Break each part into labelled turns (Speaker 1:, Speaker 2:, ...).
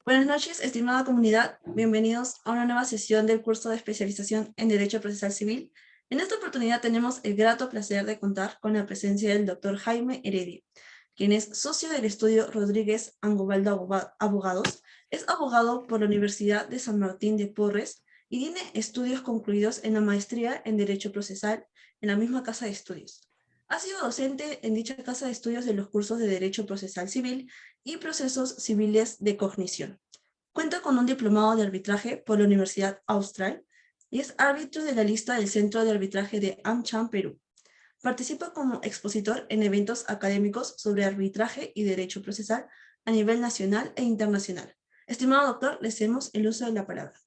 Speaker 1: Buenas noches, estimada comunidad. Bienvenidos a una nueva sesión del curso de especialización en Derecho Procesal Civil. En esta oportunidad tenemos el grato placer de contar con la presencia del doctor Jaime Heredia, quien es socio del estudio Rodríguez Angobaldo Abogados, es abogado por la Universidad de San Martín de Porres y tiene estudios concluidos en la maestría en Derecho Procesal en la misma casa de estudios. Ha sido docente en dicha casa de estudios de los cursos de Derecho Procesal Civil y Procesos Civiles de Cognición. Cuenta con un diplomado de arbitraje por la Universidad Austral y es árbitro de la lista del Centro de Arbitraje de AmCham, Perú. Participa como expositor en eventos académicos sobre arbitraje y derecho procesal a nivel nacional e internacional. Estimado doctor, le cedemos el uso de la palabra.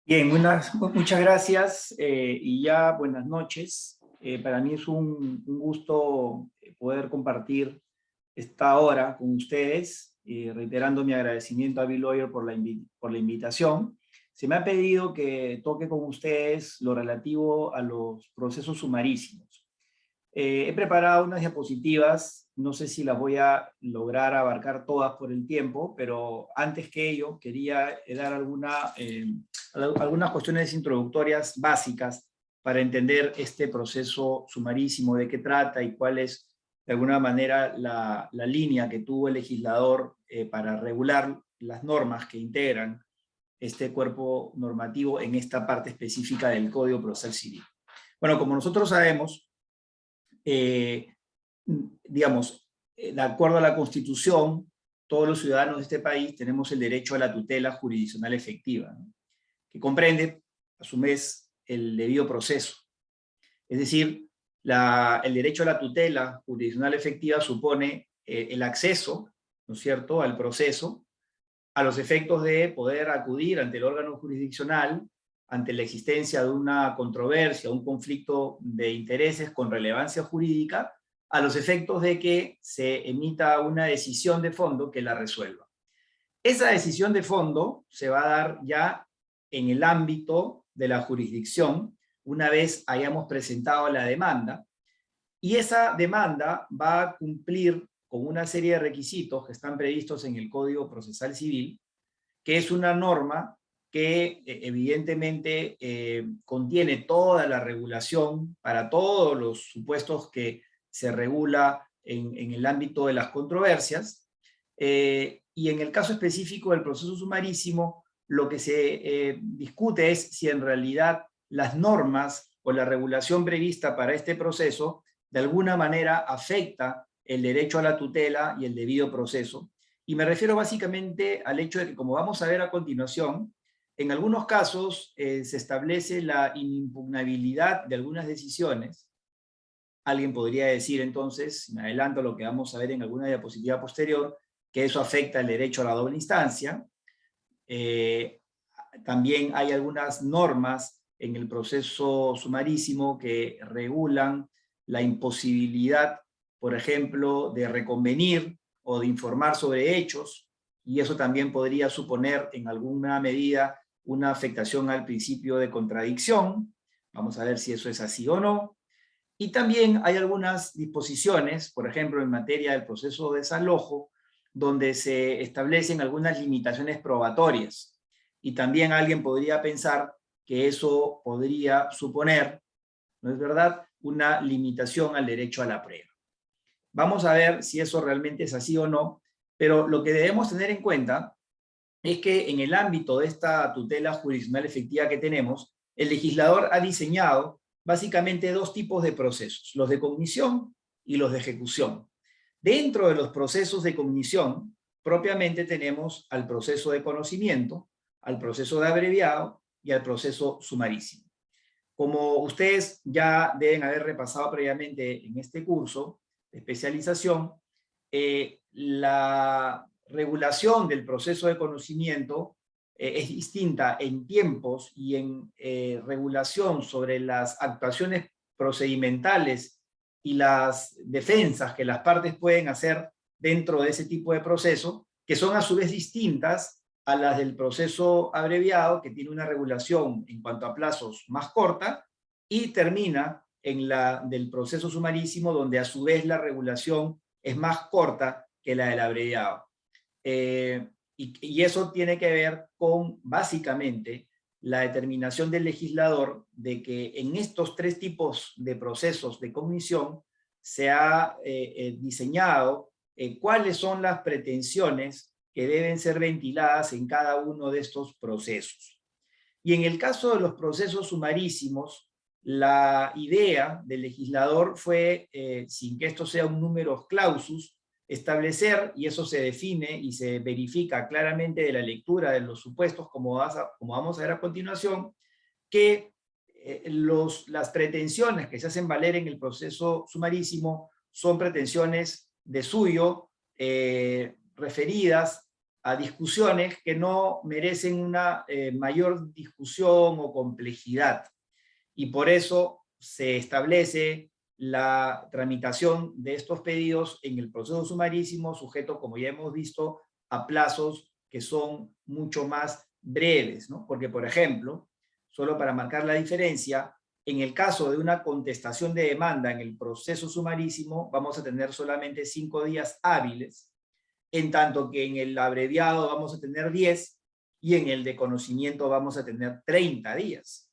Speaker 2: Bien, muchas gracias y ya buenas noches. Para mí es un gusto poder compartir esta hora con ustedes, reiterando mi agradecimiento a Bill Lawyer por la invitación. Se me ha pedido que toque con ustedes lo relativo a los procesos sumarísimos. He preparado unas diapositivas, no sé si las voy a lograr abarcar todas por el tiempo, pero antes que ello quería dar algunas cuestiones introductorias básicas para entender este proceso sumarísimo, de qué trata y cuál es de alguna manera la línea que tuvo el legislador para regular las normas que integran este cuerpo normativo en esta parte específica del Código Procesal Civil. Bueno, como nosotros sabemos, de acuerdo a la Constitución, todos los ciudadanos de este país tenemos el derecho a la tutela jurisdiccional efectiva, ¿no? Que comprende, a su vez, el debido proceso. Es decir, el derecho a la tutela jurisdiccional efectiva supone el acceso, ¿no es cierto?, al proceso, a los efectos de poder acudir ante el órgano jurisdiccional ante la existencia de una controversia, un conflicto de intereses con relevancia jurídica, a los efectos de que se emita una decisión de fondo que la resuelva. Esa decisión de fondo se va a dar ya en el ámbito de la jurisdicción, una vez hayamos presentado la demanda, y esa demanda va a cumplir con una serie de requisitos que están previstos en el Código Procesal Civil, que es una norma que evidentemente contiene toda la regulación para todos los supuestos que se regula en el ámbito de las controversias, y en el caso específico del proceso sumarísimo, lo que se discute es si en realidad las normas o la regulación prevista para este proceso de alguna manera afecta el derecho a la tutela y el debido proceso. Y me refiero básicamente al hecho de que, como vamos a ver a continuación, en algunos casos se establece la inimpugnabilidad de algunas decisiones. Alguien podría decir entonces, me adelanto a lo que vamos a ver en alguna diapositiva posterior, que eso afecta el derecho a la doble instancia. También hay algunas normas en el proceso sumarísimo que regulan la imposibilidad, por ejemplo, de reconvenir o de informar sobre hechos, y eso también podría suponer en alguna medida una afectación al principio de contradicción. Vamos a ver si eso es así o no. Y también hay algunas disposiciones, por ejemplo, en materia del proceso de desalojo, donde se establecen algunas limitaciones probatorias. Y también alguien podría pensar que eso podría suponer, ¿no es verdad?, una limitación al derecho a la prueba. Vamos a ver si eso realmente es así o no, pero lo que debemos tener en cuenta es que en el ámbito de esta tutela jurisdiccional efectiva que tenemos, el legislador ha diseñado básicamente dos tipos de procesos, los de cognición y los de ejecución. Dentro de los procesos de cognición, propiamente tenemos al proceso de conocimiento, al proceso de abreviado y al proceso sumarísimo. Como ustedes ya deben haber repasado previamente en este curso de especialización, la regulación del proceso de conocimiento es distinta en tiempos y en regulación sobre las actuaciones procedimentales y las defensas que las partes pueden hacer dentro de ese tipo de proceso, que son a su vez distintas a las del proceso abreviado, que tiene una regulación en cuanto a plazos más corta, y termina en la del proceso sumarísimo, donde a su vez la regulación es más corta que la del abreviado. Y eso tiene que ver con, básicamente, la determinación del legislador de que en estos tres tipos de procesos de cognición se ha diseñado cuáles son las pretensiones que deben ser ventiladas en cada uno de estos procesos. Y en el caso de los procesos sumarísimos, la idea del legislador fue, sin que esto sea un numerus clausus, establecer, y eso se define y se verifica claramente de la lectura de los supuestos, como vamos a ver a continuación, que las pretensiones que se hacen valer en el proceso sumarísimo son pretensiones de suyo, referidas a discusiones que no merecen una mayor discusión o complejidad. Y por eso se establece la tramitación de estos pedidos en el proceso sumarísimo, sujeto, como ya hemos visto, a plazos que son mucho más breves, ¿no? Porque, por ejemplo, solo para marcar la diferencia, en el caso de una contestación de demanda en el proceso sumarísimo, vamos a tener solamente 5 días hábiles, en tanto que en el abreviado vamos a tener 10 y en el de conocimiento vamos a tener 30 días.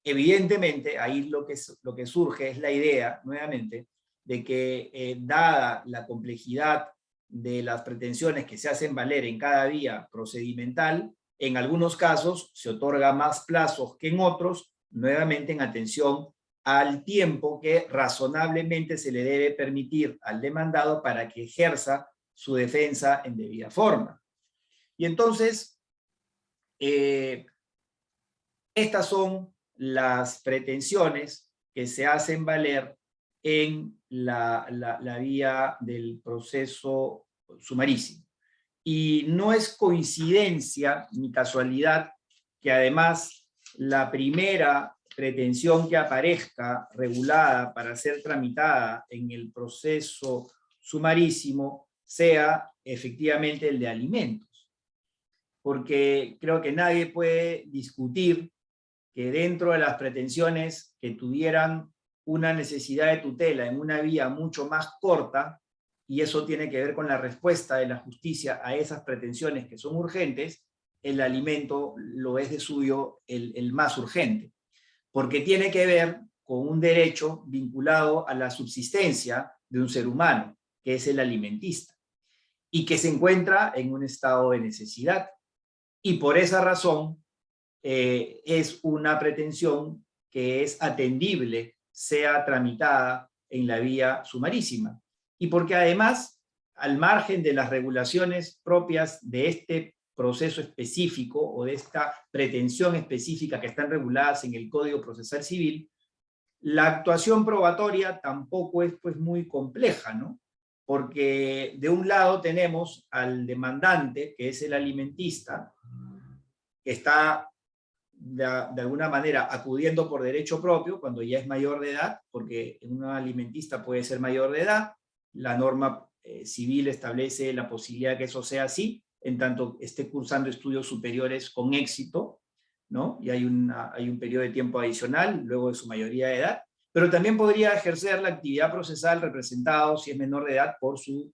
Speaker 2: Evidentemente, ahí lo que surge es la idea, nuevamente, de que dada la complejidad de las pretensiones que se hacen valer en cada vía procedimental, en algunos casos se otorga más plazos que en otros, nuevamente en atención al tiempo que razonablemente se le debe permitir al demandado para que ejerza su defensa en debida forma. Y entonces, estas son las pretensiones que se hacen valer en la vía del proceso sumarísimo. Y no es coincidencia ni casualidad que además la primera pretensión que aparezca regulada para ser tramitada en el proceso sumarísimo sea efectivamente el de alimentos. Porque creo que nadie puede discutir que dentro de las pretensiones que tuvieran una necesidad de tutela en una vía mucho más corta, y eso tiene que ver con la respuesta de la justicia a esas pretensiones que son urgentes, el alimento lo es de suyo el más urgente, porque tiene que ver con un derecho vinculado a la subsistencia de un ser humano, que es el alimentista, y que se encuentra en un estado de necesidad. Y por esa razón, es una pretensión que es atendible, sea tramitada en la vía sumarísima. Y porque además, al margen de las regulaciones propias de este proceso específico o de esta pretensión específica que están reguladas en el Código Procesal Civil, la actuación probatoria tampoco es pues muy compleja, ¿no? Porque de un lado tenemos al demandante, que es el alimentista, que está de alguna manera acudiendo por derecho propio cuando ya es mayor de edad, porque un alimentista puede ser mayor de edad, la norma civil establece la posibilidad de que eso sea así, en tanto esté cursando estudios superiores con éxito, ¿no? Y hay un periodo de tiempo adicional luego de su mayoría de edad, pero también podría ejercer la actividad procesal representado, si es menor de edad, por su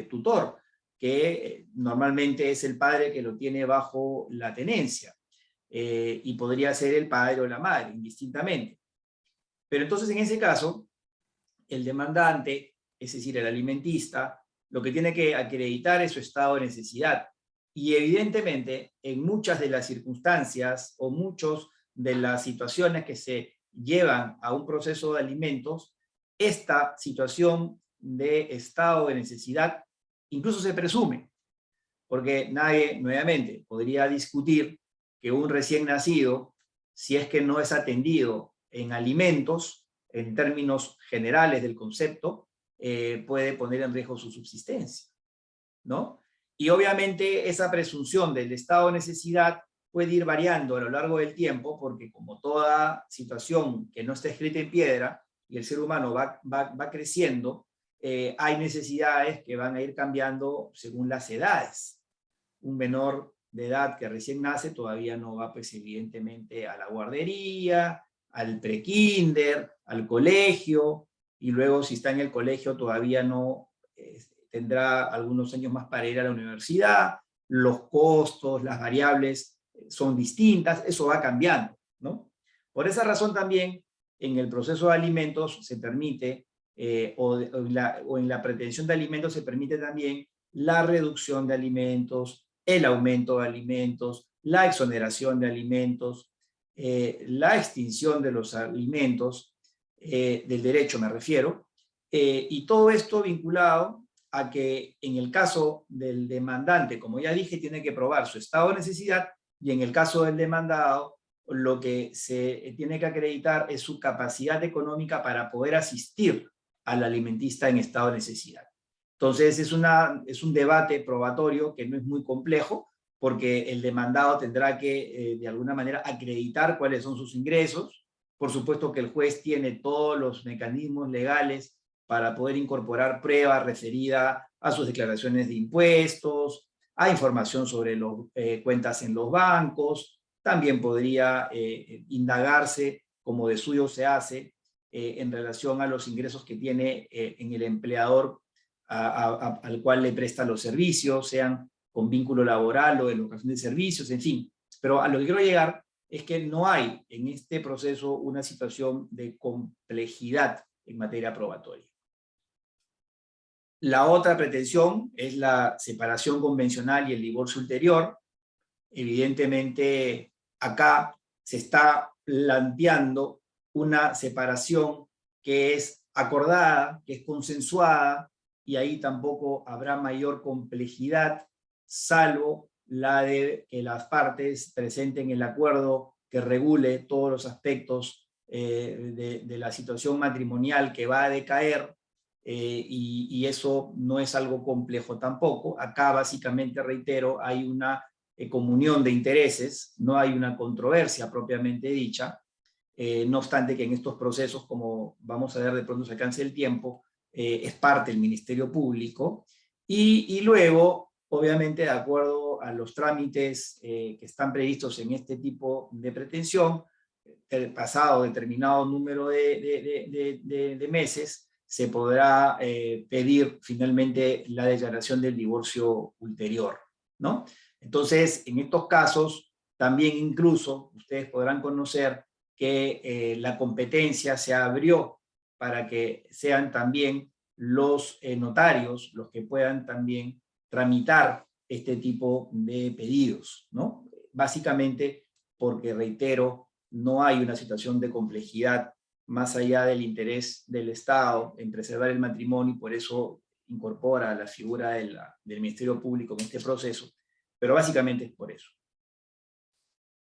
Speaker 2: tutor, que normalmente es el padre que lo tiene bajo la tenencia. Y podría ser el padre o la madre, indistintamente. Pero entonces, en ese caso, el demandante, es decir, el alimentista, lo que tiene que acreditar es su estado de necesidad. Y evidentemente, en muchas de las circunstancias o muchas de las situaciones que se llevan a un proceso de alimentos, esta situación de estado de necesidad incluso se presume, porque nadie, nuevamente, podría discutir que un recién nacido, si es que no es atendido en alimentos, en términos generales del concepto, puede poner en riesgo su subsistencia, ¿no? Y obviamente esa presunción del estado de necesidad puede ir variando a lo largo del tiempo, porque como toda situación que no está escrita en piedra, y el ser humano va creciendo, hay necesidades que van a ir cambiando según las edades. Un menor de edad que recién nace todavía no va, pues evidentemente, a la guardería, al prekinder, al colegio, y luego si está en el colegio todavía no tendrá algunos años más para ir a la universidad, los costos, las variables son distintas, eso va cambiando, ¿no? Por esa razón también, en el proceso de alimentos se permite, o en la pretensión de alimentos se permite también la reducción de alimentos, el aumento de alimentos, la exoneración de alimentos, la extinción de los alimentos, del derecho me refiero, y todo esto vinculado a que en el caso del demandante, como ya dije, tiene que probar su estado de necesidad, y en el caso del demandado, lo que se tiene que acreditar es su capacidad económica para poder asistir al alimentista en estado de necesidad. Entonces es un debate probatorio que no es muy complejo, porque el demandado tendrá que, de alguna manera, acreditar cuáles son sus ingresos. Por supuesto que el juez tiene todos los mecanismos legales para poder incorporar prueba referida a sus declaraciones de impuestos, a información sobre las cuentas en los bancos. También podría indagarse, como de suyo se hace, en relación a los ingresos que tiene en el empleador al cual le presta los servicios, sean con vínculo laboral o de locación de servicios, en fin. Pero a lo que quiero llegar es que no hay en este proceso una situación de complejidad en materia probatoria. La otra pretensión es la separación convencional y el divorcio ulterior. Evidentemente, acá se está planteando una separación que es acordada, que es consensuada, y ahí tampoco habrá mayor complejidad, salvo la de que las partes presenten el acuerdo que regule todos los aspectos de la situación matrimonial que va a decaer, y eso no es algo complejo tampoco. Acá básicamente, reitero, hay una comunión de intereses, no hay una controversia propiamente dicha, no obstante que en estos procesos, como vamos a ver de pronto se alcance el tiempo, es parte del Ministerio Público, y luego, obviamente, de acuerdo a los trámites que están previstos en este tipo de pretensión, pasado determinado número de meses, se podrá pedir finalmente la declaración del divorcio ulterior, ¿no? Entonces, en estos casos, también incluso ustedes podrán conocer que la competencia se abrió para que sean también los notarios los que puedan también tramitar este tipo de pedidos, ¿no? Básicamente porque, reitero, no hay una situación de complejidad más allá del interés del Estado en preservar el matrimonio, y por eso incorpora la figura del Ministerio Público en este proceso, pero básicamente es por eso.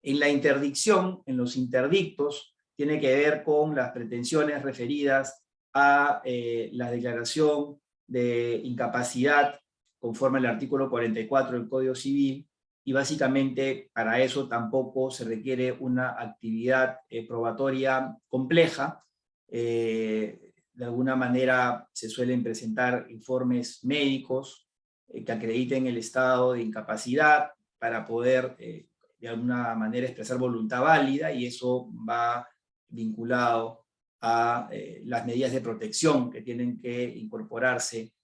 Speaker 2: En la interdicción, en los interdictos, tiene que ver con las pretensiones referidas a la declaración de incapacidad conforme al artículo 44 del Código Civil, y básicamente para eso tampoco se requiere una actividad probatoria compleja. De alguna manera se suelen presentar informes médicos que acrediten el estado de incapacidad para poder de alguna manera expresar voluntad válida, y eso va vinculado a las medidas de protección que tienen que incorporarse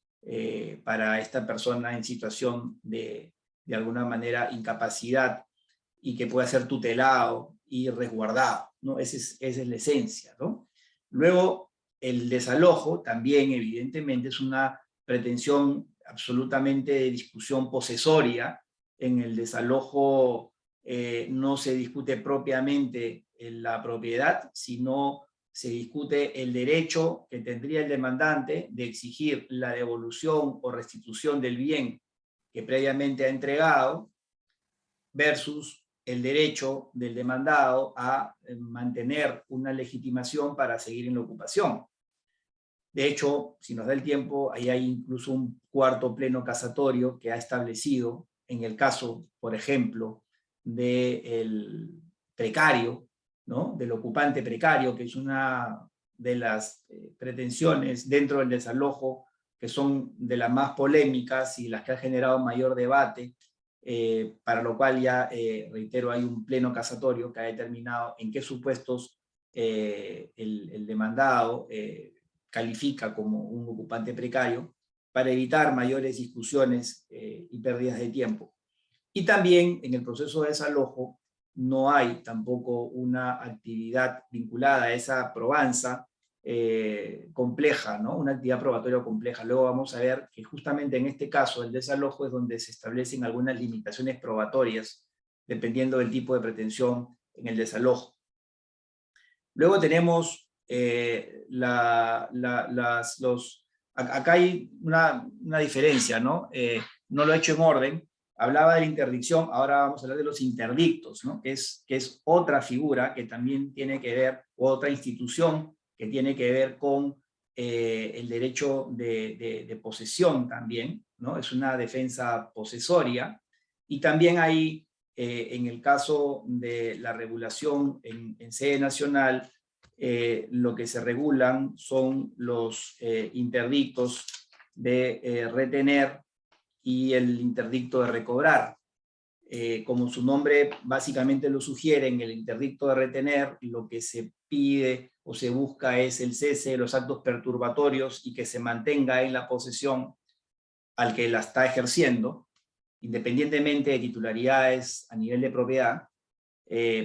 Speaker 2: para esta persona en situación de alguna manera incapacidad, y que pueda ser tutelado y resguardado, ¿no? Esa es la esencia, ¿no? Luego, el desalojo también evidentemente es una pretensión absolutamente de discusión posesoria. En el desalojo no se discute propiamente la propiedad, sino se discute el derecho que tendría el demandante de exigir la devolución o restitución del bien que previamente ha entregado, versus el derecho del demandado a mantener una legitimación para seguir en la ocupación. De hecho, si nos da el tiempo, ahí hay incluso un cuarto pleno casatorio que ha establecido, en el caso, por ejemplo, del precario, ¿no? Del ocupante precario, que es una de las pretensiones dentro del desalojo que son de las más polémicas y las que han generado mayor debate, para lo cual ya, reitero, hay un pleno casatorio que ha determinado en qué supuestos el demandado califica como un ocupante precario, para evitar mayores discusiones y pérdidas de tiempo. Y también en el proceso de desalojo no hay tampoco una actividad vinculada a esa probanza compleja, ¿no? Una actividad probatoria compleja. Luego vamos a ver que justamente en este caso el desalojo es donde se establecen algunas limitaciones probatorias dependiendo del tipo de pretensión en el desalojo. Luego tenemos acá hay una diferencia, ¿no? No lo he hecho en orden. Hablaba de la interdicción, ahora vamos a hablar de los interdictos, ¿no? que es otra figura que también tiene que ver, otra institución que tiene que ver con el derecho de posesión también, ¿no? Es una defensa posesoria, y también hay, en el caso de la regulación en sede nacional, lo que se regulan son los interdictos de retener y el interdicto de recobrar. Como su nombre básicamente lo sugiere, en el interdicto de retener lo que se pide o se busca es el cese de los actos perturbatorios y que se mantenga en la posesión al que la está ejerciendo, independientemente de titularidades a nivel de propiedad,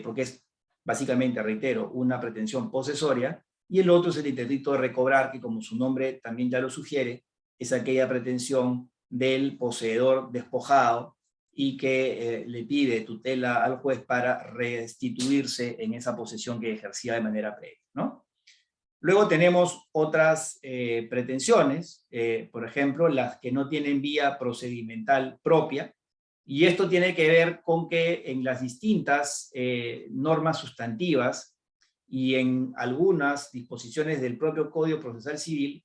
Speaker 2: porque es básicamente, reitero, una pretensión posesoria, y el otro es el interdicto de recobrar, que como su nombre también ya lo sugiere, es aquella pretensión del poseedor despojado y que le pide tutela al juez para restituirse en esa posesión que ejercía de manera previa, ¿no? Luego tenemos otras pretensiones, por ejemplo, las que no tienen vía procedimental propia, y esto tiene que ver con que en las distintas normas sustantivas y en algunas disposiciones del propio Código Procesal Civil,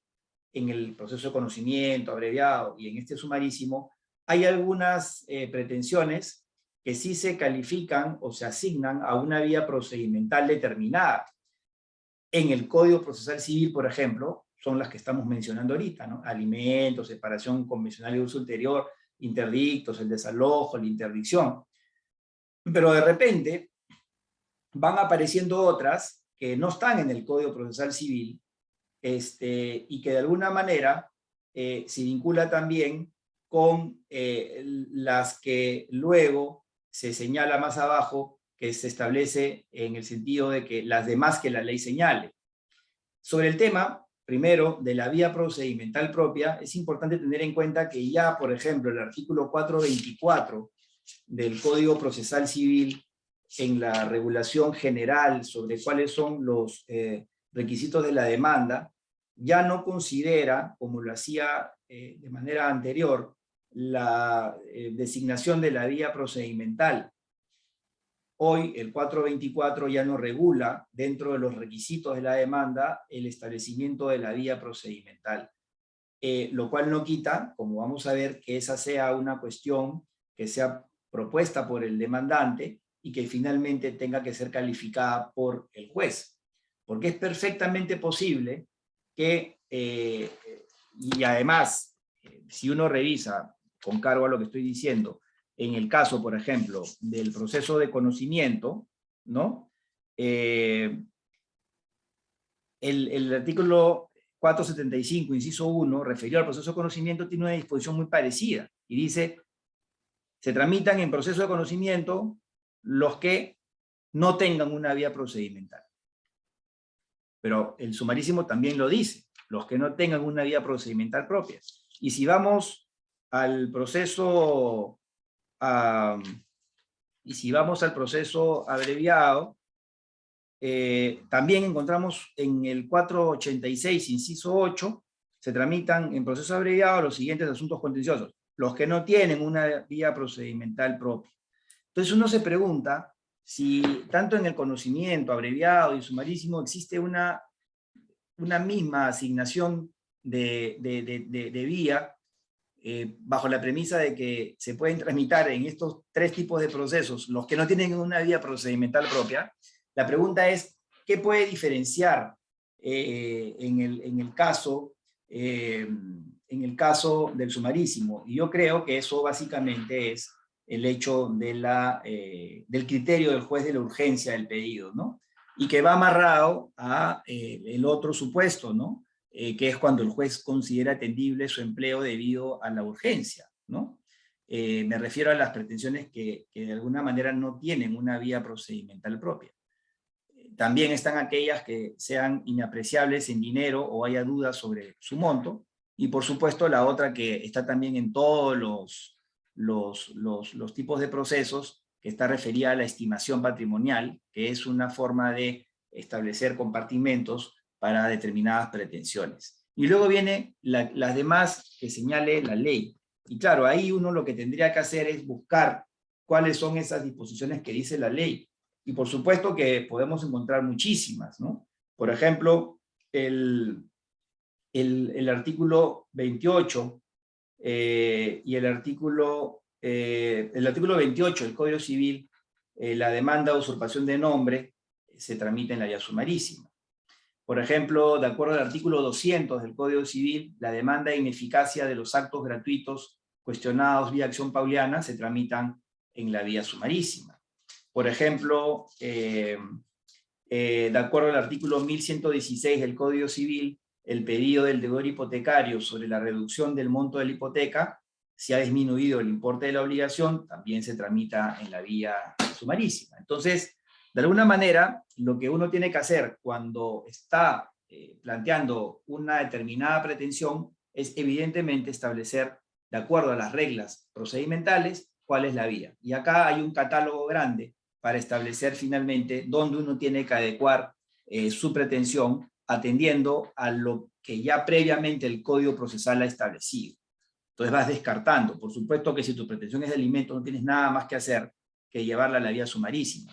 Speaker 2: en el proceso de conocimiento abreviado y en este sumarísimo, hay algunas pretensiones que sí se califican o se asignan a una vía procedimental determinada. En el Código Procesal Civil, por ejemplo, son las que estamos mencionando ahorita, ¿no? Alimentos, separación convencional y uso ulterior, interdictos, el desalojo, la interdicción. Pero de repente van apareciendo otras que no están en el Código Procesal Civil, y que de alguna manera se vincula también con las que luego se señala más abajo, que se establece en el sentido de que las demás que la ley señale. Sobre el tema, primero, de la vía procedimental propia, es importante tener en cuenta que ya, por ejemplo, el artículo 424 del Código Procesal Civil, en la regulación general sobre cuáles son los requisitos de la demanda, ya no considera, como lo hacía de manera anterior, la designación de la vía procedimental. Hoy el 424 ya no regula, dentro de los requisitos de la demanda, el establecimiento de la vía procedimental. Lo cual no quita, como vamos a ver, que esa sea una cuestión que sea propuesta por el demandante y que finalmente tenga que ser calificada por el juez. Porque es perfectamente posible que, y además, si uno revisa, con cargo a lo que estoy diciendo, en el caso, por ejemplo, del proceso de conocimiento, ¿no? El artículo 475, inciso 1, referido al proceso de conocimiento, tiene una disposición muy parecida, y dice: se tramitan en proceso de conocimiento los que no tengan una vía procedimental. Pero el sumarísimo también lo dice, los que no tengan una vía procedimental propia. Y si vamos al proceso, abreviado, también encontramos en el 486, inciso 8, se tramitan en proceso abreviado los siguientes asuntos contenciosos: los que no tienen una vía procedimental propia. Entonces uno se pregunta si tanto en el conocimiento abreviado y sumarísimo existe una misma asignación de vía, bajo la premisa de que se pueden tramitar en estos tres tipos de procesos los que no tienen una vía procedimental propia. La pregunta es, ¿qué puede diferenciar en el caso del sumarísimo? Y yo creo que eso básicamente es el hecho del criterio del juez de la urgencia del pedido, ¿no? Y que va amarrado a el otro supuesto, ¿no? que es cuando el juez considera atendible su empleo debido a la urgencia, ¿no? Me refiero a las pretensiones que de alguna manera no tienen una vía procedimental propia. También están aquellas que sean inapreciables en dinero o haya dudas sobre su monto, y por supuesto la otra que está también en todos los tipos de procesos, que está referida a la estimación patrimonial, que es una forma de establecer compartimentos para determinadas pretensiones. Y luego vienen las demás que señale la ley. Y claro, ahí uno lo que tendría que hacer es buscar cuáles son esas disposiciones que dice la ley. Y por supuesto que podemos encontrar muchísimas, ¿no? Por ejemplo, el artículo 28 y el artículo 28 del Código Civil, la demanda de usurpación de nombre se tramita en la vía sumarísima. Por ejemplo, de acuerdo al artículo 200 del Código Civil, la demanda de ineficacia de los actos gratuitos cuestionados vía acción pauliana se tramitan en la vía sumarísima. Por ejemplo, de acuerdo al artículo 1116 del Código Civil, el pedido del deudor hipotecario sobre la reducción del monto de la hipoteca, si ha disminuido el importe de la obligación, también se tramita en la vía sumarísima. Entonces, de alguna manera, lo que uno tiene que hacer cuando está planteando una determinada pretensión es evidentemente establecer, de acuerdo a las reglas procedimentales, cuál es la vía. Y acá hay un catálogo grande para establecer finalmente dónde uno tiene que adecuar su pretensión atendiendo a lo que ya previamente el Código Procesal ha establecido. Entonces vas descartando. Por supuesto que si tu pretensión es de alimento, no tienes nada más que hacer que llevarla a la vía sumarísima.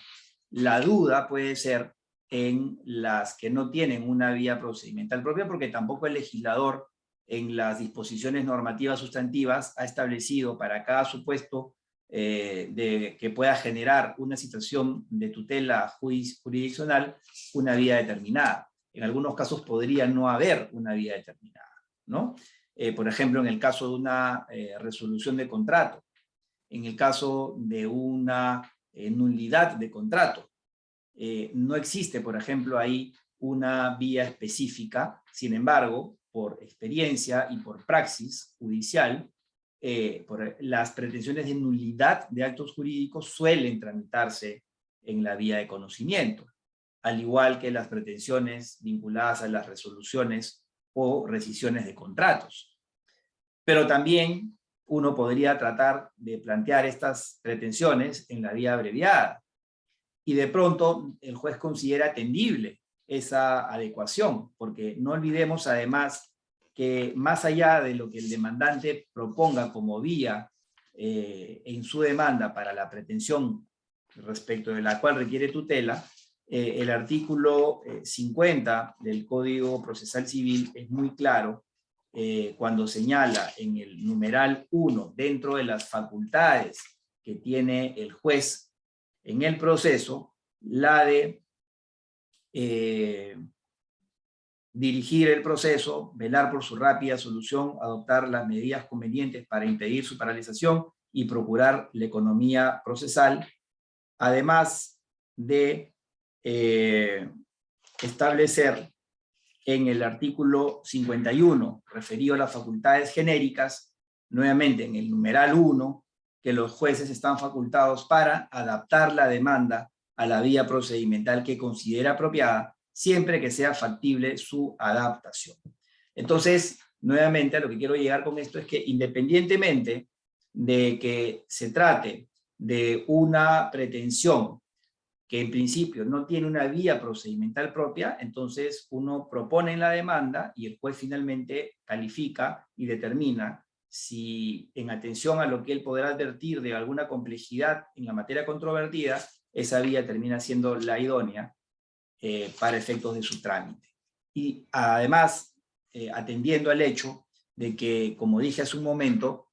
Speaker 2: La duda puede ser en las que no tienen una vía procedimental propia, porque tampoco el legislador en las disposiciones normativas sustantivas ha establecido para cada supuesto que pueda generar una situación de tutela jurisdiccional una vía determinada. En algunos casos podría no haber una vía determinada, ¿no? Por ejemplo, en el caso de una resolución de contrato, en el caso de una nulidad de contrato, no existe, por ejemplo, ahí una vía específica. Sin embargo, por experiencia y por praxis judicial, por las pretensiones de nulidad de actos jurídicos suelen tramitarse en la vía de conocimiento, al igual que las pretensiones vinculadas a las resoluciones o rescisiones de contratos. Pero también uno podría tratar de plantear estas pretensiones en la vía abreviada, y de pronto el juez considera atendible esa adecuación, porque no olvidemos además que más allá de lo que el demandante proponga como vía en su demanda para la pretensión respecto de la cual requiere tutela, el artículo 50 del Código Procesal Civil es muy claro cuando señala en el numeral 1, dentro de las facultades que tiene el juez en el proceso, la de dirigir el proceso, velar por su rápida solución, adoptar las medidas convenientes para impedir su paralización y procurar la economía procesal, además de establecer en el artículo 51, referido a las facultades genéricas, nuevamente en el numeral 1, que los jueces están facultados para adaptar la demanda a la vía procedimental que considera apropiada, siempre que sea factible su adaptación. Entonces, nuevamente, a lo que quiero llegar con esto es que independientemente de que se trate de una pretensión que en principio no tiene una vía procedimental propia, entonces uno propone en la demanda y el juez finalmente califica y determina si, en atención a lo que él podrá advertir de alguna complejidad en la materia controvertida, esa vía termina siendo la idónea para efectos de su trámite. Y además, atendiendo al hecho de que, como dije hace un momento,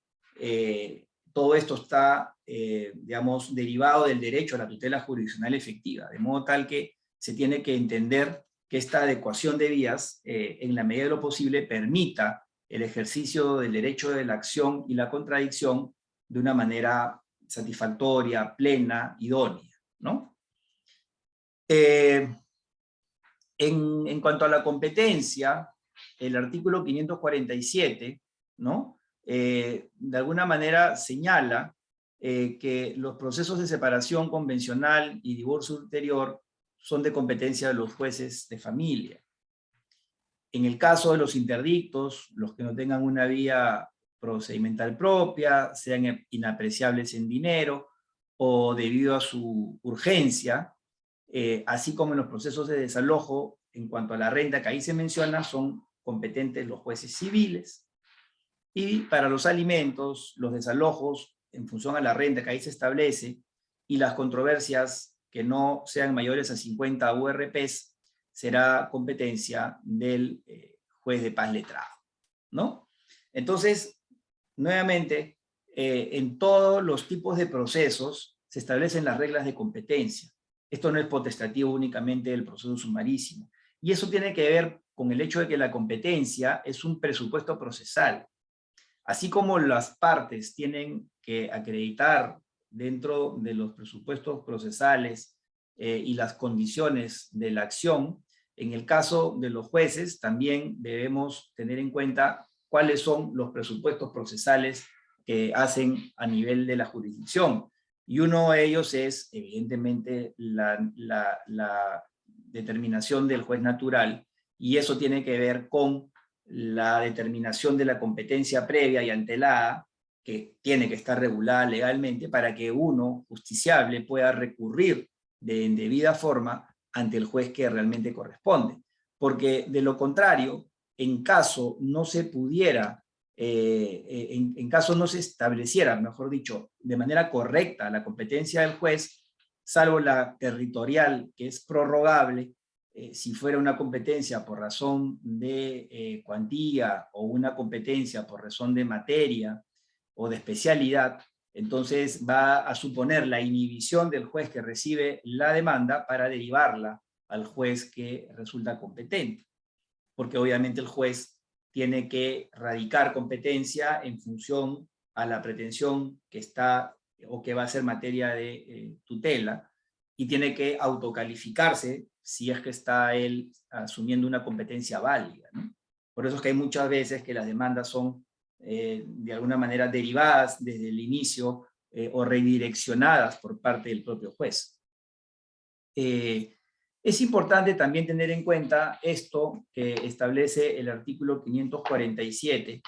Speaker 2: todo esto está, digamos, derivado del derecho a la tutela jurisdiccional efectiva, de modo tal que se tiene que entender que esta adecuación de vías, en la medida de lo posible, permita el ejercicio del derecho de la acción y la contradicción de una manera satisfactoria, plena, idónea, ¿no? En cuanto a la competencia, el artículo 547, ¿no? De alguna manera señala que los procesos de separación convencional y divorcio ulterior son de competencia de los jueces de familia. En el caso de los interdictos, los que no tengan una vía procedimental propia, sean inapreciables en dinero o debido a su urgencia, así como en los procesos de desalojo, en cuanto a la renta que ahí se menciona, son competentes los jueces civiles. Y para los alimentos, los desalojos, en función a la renta que ahí se establece, y las controversias que no sean mayores a 50 URPs, será competencia del juez de paz letrado, ¿no? Entonces, nuevamente, en todos los tipos de procesos se establecen las reglas de competencia. Esto no es potestativo únicamente del proceso sumarísimo. Y eso tiene que ver con el hecho de que la competencia es un presupuesto procesal. Así como las partes tienen que acreditar dentro de los presupuestos procesales y las condiciones de la acción, en el caso de los jueces también debemos tener en cuenta cuáles son los presupuestos procesales que hacen a nivel de la jurisdicción. Y uno de ellos es, evidentemente, la determinación del juez natural, y eso tiene que ver con la determinación de la competencia previa y antelada, que tiene que estar regulada legalmente para que uno, justiciable, pueda recurrir de debida forma ante el juez que realmente corresponde. Porque de lo contrario, en caso no se pudiera, en caso no se estableciera, mejor dicho, de manera correcta la competencia del juez, salvo la territorial, que es prorrogable, si fuera una competencia por razón de cuantía o una competencia por razón de materia o de especialidad, entonces va a suponer la inhibición del juez que recibe la demanda para derivarla al juez que resulta competente. Porque obviamente el juez tiene que radicar competencia en función a la pretensión que está o que va a ser materia de tutela, y tiene que autocalificarse si es que está él asumiendo una competencia válida, ¿no? Por eso es que hay muchas veces que las demandas son de alguna manera derivadas desde el inicio o redireccionadas por parte del propio juez. Es importante también tener en cuenta esto que establece el artículo 547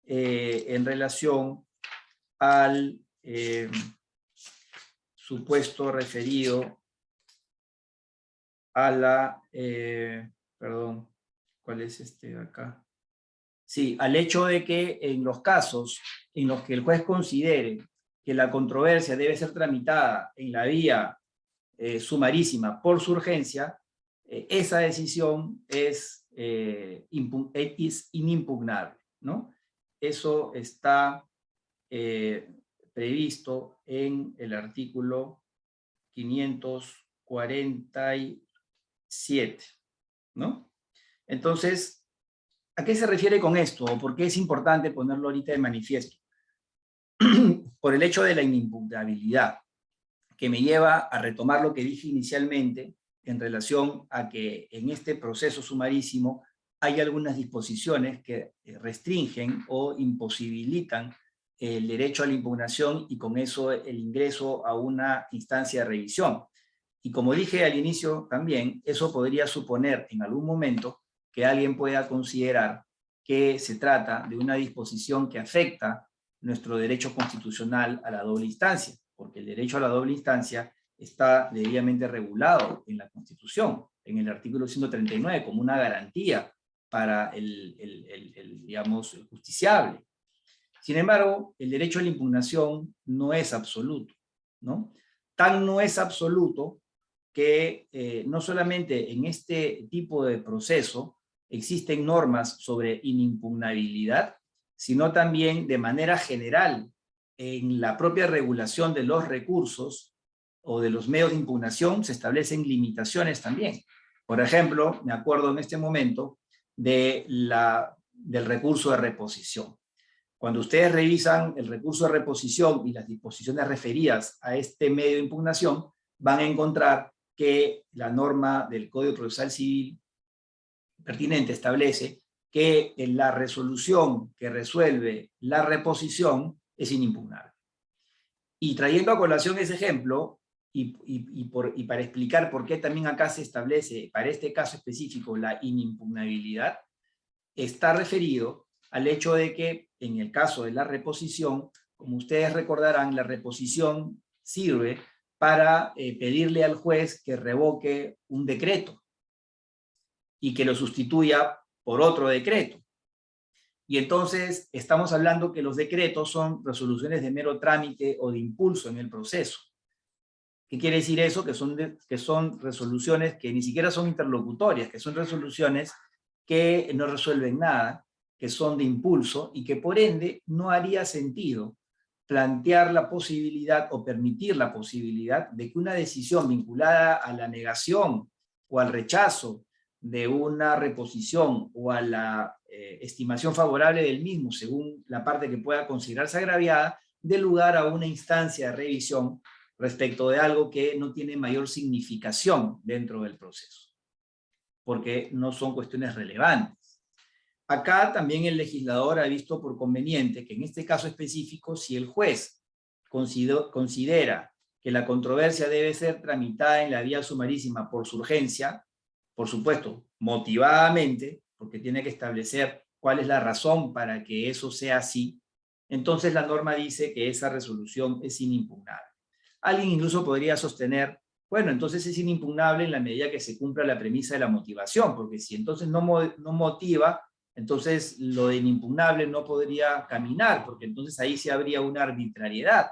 Speaker 2: en relación al supuesto referido a la, perdón, ¿cuál es este acá? Sí, al hecho de que en los casos en los que el juez considere que la controversia debe ser tramitada en la vía sumarísima por su urgencia, esa decisión es inimpugnable, ¿no? Eso está previsto en el artículo 547, ¿no? Entonces, ¿a qué se refiere con esto? ¿O por qué es importante ponerlo ahorita de manifiesto? Por el hecho de la inimpugnabilidad, que me lleva a retomar lo que dije inicialmente en relación a que en este proceso sumarísimo hay algunas disposiciones que restringen o imposibilitan el derecho a la impugnación y con eso el ingreso a una instancia de revisión. Y como dije al inicio también, eso podría suponer en algún momento que alguien pueda considerar que se trata de una disposición que afecta nuestro derecho constitucional a la doble instancia, porque el derecho a la doble instancia está debidamente regulado en la Constitución, en el artículo 139, como una garantía para digamos, el justiciable. Sin embargo, el derecho a la impugnación no es absoluto, ¿no? Tan no es absoluto que no solamente en este tipo de proceso existen normas sobre inimpugnabilidad, sino también de manera general en la propia regulación de los recursos o de los medios de impugnación se establecen limitaciones también. Por ejemplo, me acuerdo en este momento del recurso de reposición. Cuando ustedes revisan el recurso de reposición y las disposiciones referidas a este medio de impugnación, van a encontrar que la norma del Código Procesal Civil pertinente establece que la resolución que resuelve la reposición es inimpugnable. Y trayendo a colación ese ejemplo, y para explicar por qué también acá se establece, para este caso específico, la inimpugnabilidad, está referido al hecho de que en el caso de la reposición, como ustedes recordarán, la reposición sirve para pedirle al juez que revoque un decreto y que lo sustituya por otro decreto. Y entonces estamos hablando que los decretos son resoluciones de mero trámite o de impulso en el proceso. ¿Qué quiere decir eso? Que son resoluciones que ni siquiera son interlocutorias, que son resoluciones que no resuelven nada, que son de impulso y que por ende no haría sentido plantear la posibilidad o permitir la posibilidad de que una decisión vinculada a la negación o al rechazo de una reposición o a la estimación favorable del mismo, según la parte que pueda considerarse agraviada, dé lugar a una instancia de revisión respecto de algo que no tiene mayor significación dentro del proceso, porque no son cuestiones relevantes. Acá también el legislador ha visto por conveniente que en este caso específico, si el juez considera que la controversia debe ser tramitada en la vía sumarísima por su urgencia, por supuesto, motivadamente, porque tiene que establecer cuál es la razón para que eso sea así, entonces la norma dice que esa resolución es inimpugnable. Alguien incluso podría sostener, bueno, entonces es inimpugnable en la medida que se cumpla la premisa de la motivación, porque si entonces no motiva, entonces lo de inimpugnable no podría caminar, porque entonces ahí sí habría una arbitrariedad.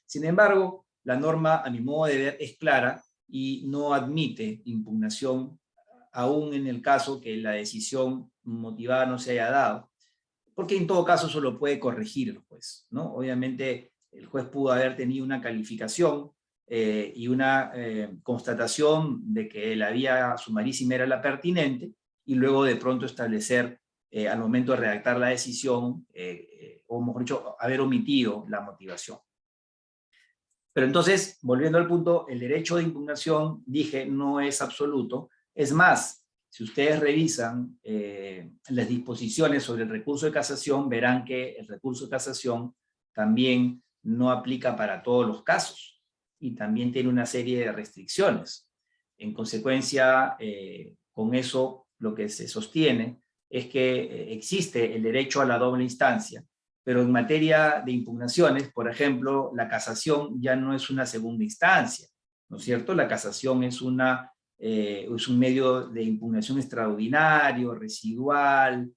Speaker 2: Sin embargo, la norma, a mi modo de ver, es clara y no admite impugnación, aún en el caso que la decisión motivada no se haya dado, porque en todo caso eso lo puede corregir el juez, ¿no? Obviamente el juez pudo haber tenido una calificación y una constatación de que la vía sumarísima era la pertinente, y luego de pronto establecer al momento de redactar la decisión, o mejor dicho, haber omitido la motivación. Pero entonces, volviendo al punto, el derecho de impugnación, dije, no es absoluto. Es más, si ustedes revisan las disposiciones sobre el recurso de casación, verán que el recurso de casación también no aplica para todos los casos y también tiene una serie de restricciones. En consecuencia, con eso lo que se sostiene es que existe el derecho a la doble instancia, pero en materia de impugnaciones, por ejemplo, la casación ya no es una segunda instancia, ¿no es cierto? La casación es un medio de impugnación extraordinario, residual,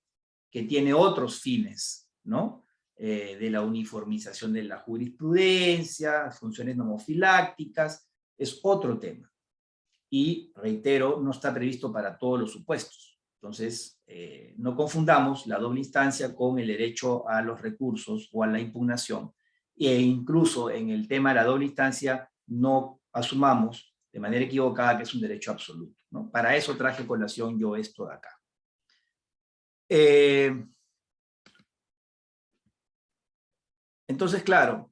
Speaker 2: que tiene otros fines, ¿no? De la uniformización de la jurisprudencia, funciones nomofilácticas, es otro tema. Y, reitero, no está previsto para todos los supuestos. Entonces, no confundamos la doble instancia con el derecho a los recursos o a la impugnación, e incluso en el tema de la doble instancia no asumamos de manera equivocada que es un derecho absoluto, ¿no? Para eso traje colación yo esto de acá. Entonces, claro,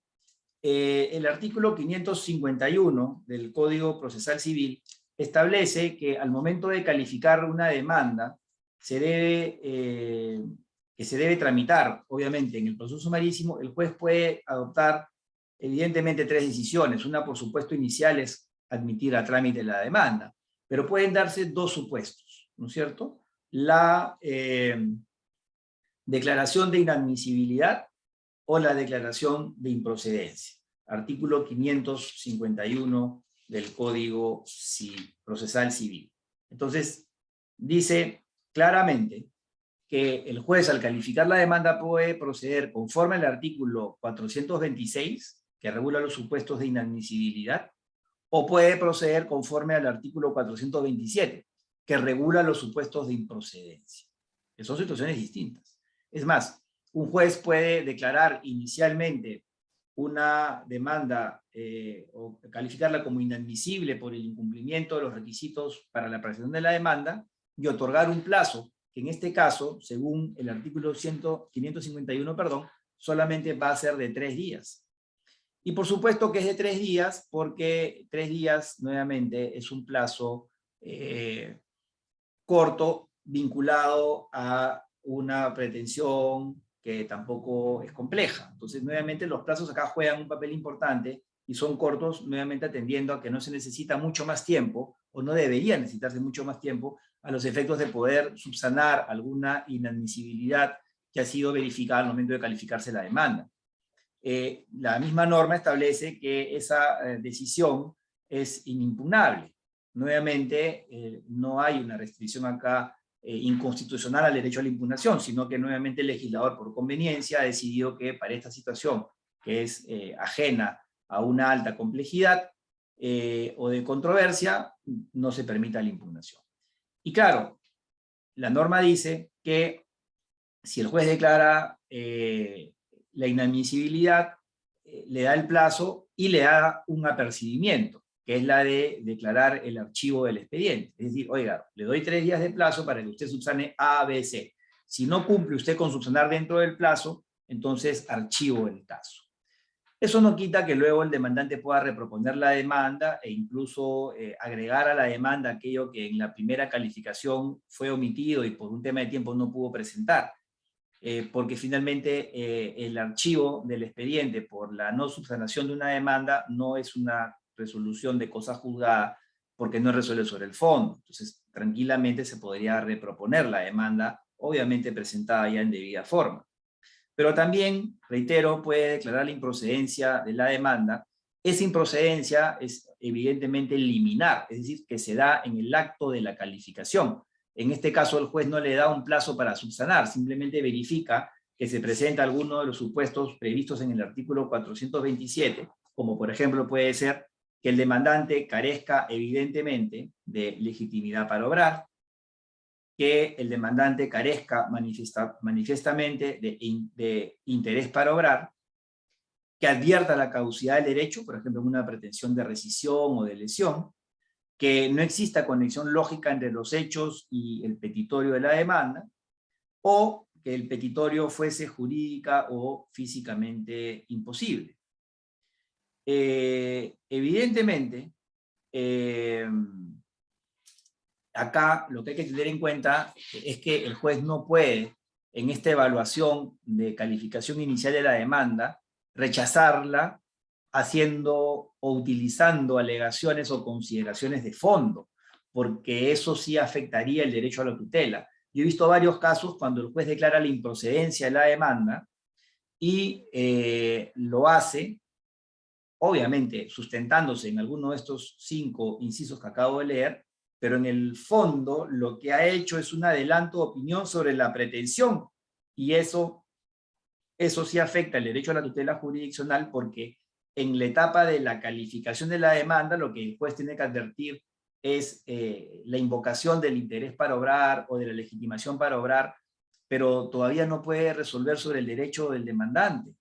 Speaker 2: el artículo 551 del Código Procesal Civil establece que al momento de calificar una demanda que se debe tramitar, obviamente, en el proceso sumarísimo, el juez puede adoptar evidentemente tres decisiones. Una, por supuesto, inicial es admitir a trámite la demanda, pero pueden darse dos supuestos, ¿no es cierto? La declaración de inadmisibilidad o la declaración de improcedencia. Artículo 551 del Código Procesal Civil. Entonces, dice claramente que el juez, al calificar la demanda, puede proceder conforme al artículo 426, que regula los supuestos de inadmisibilidad, o puede proceder conforme al artículo 427, que regula los supuestos de improcedencia, que son situaciones distintas. Es más, un juez puede declarar inicialmente una demanda o calificarla como inadmisible por el incumplimiento de los requisitos para la presentación de la demanda y otorgar un plazo, que en este caso, según el artículo 551, solamente va a ser de 3 días. Y por supuesto que es de 3 días, porque 3 días, nuevamente, es un plazo corto vinculado a una pretensión que tampoco es compleja. Entonces, nuevamente, los plazos acá juegan un papel importante y son cortos, nuevamente atendiendo a que no se necesita mucho más tiempo, o no debería necesitarse mucho más tiempo, a los efectos de poder subsanar alguna inadmisibilidad que ha sido verificada al momento de calificarse la demanda. La misma norma establece que esa decisión es inimpugnable. Nuevamente, no hay una restricción acá inconstitucional al derecho a la impugnación, sino que nuevamente el legislador, por conveniencia, ha decidido que para esta situación, que es ajena a una alta complejidad o de controversia, no se permita la impugnación. Y claro, la norma dice que si el juez declara la inadmisibilidad, le da el plazo y le da un apercibimiento, que es la de declarar el archivo del expediente. Es decir, oiga, le doy 3 días de plazo para que usted subsane A, B, C. Si no cumple usted con subsanar dentro del plazo, entonces archivo el caso. Eso no quita que luego el demandante pueda reproponer la demanda e incluso agregar a la demanda aquello que en la primera calificación fue omitido y por un tema de tiempo no pudo presentar. Porque finalmente el archivo del expediente por la no subsanación de una demanda no es una resolución de cosa juzgada porque no resuelve sobre el fondo. Entonces, tranquilamente se podría reproponer la demanda, obviamente presentada ya en debida forma. Pero también, reitero, puede declarar la improcedencia de la demanda. Esa improcedencia es evidentemente liminar, es decir, que se da en el acto de la calificación. En este caso, el juez no le da un plazo para subsanar, simplemente verifica que se presenta alguno de los supuestos previstos en el artículo 427, como por ejemplo puede ser que el demandante carezca evidentemente de legitimidad para obrar, que el demandante carezca manifiestamente de interés para obrar, que advierta la caducidad del derecho, por ejemplo, en una pretensión de rescisión o de lesión, que no exista conexión lógica entre los hechos y el petitorio de la demanda, o que el petitorio fuese jurídica o físicamente imposible. Evidentemente, acá lo que hay que tener en cuenta es que el juez no puede, en esta evaluación de calificación inicial de la demanda, rechazarla haciendo o utilizando alegaciones o consideraciones de fondo, porque eso sí afectaría el derecho a la tutela. Yo he visto varios casos cuando el juez declara la improcedencia de la demanda y lo hace, obviamente, sustentándose en alguno de estos 5 incisos que acabo de leer, pero en el fondo lo que ha hecho es un adelanto de opinión sobre la pretensión, y eso sí afecta el derecho a la tutela jurisdiccional, porque en la etapa de la calificación de la demanda lo que el juez tiene que advertir es la invocación del interés para obrar o de la legitimación para obrar, pero todavía no puede resolver sobre el derecho del demandante,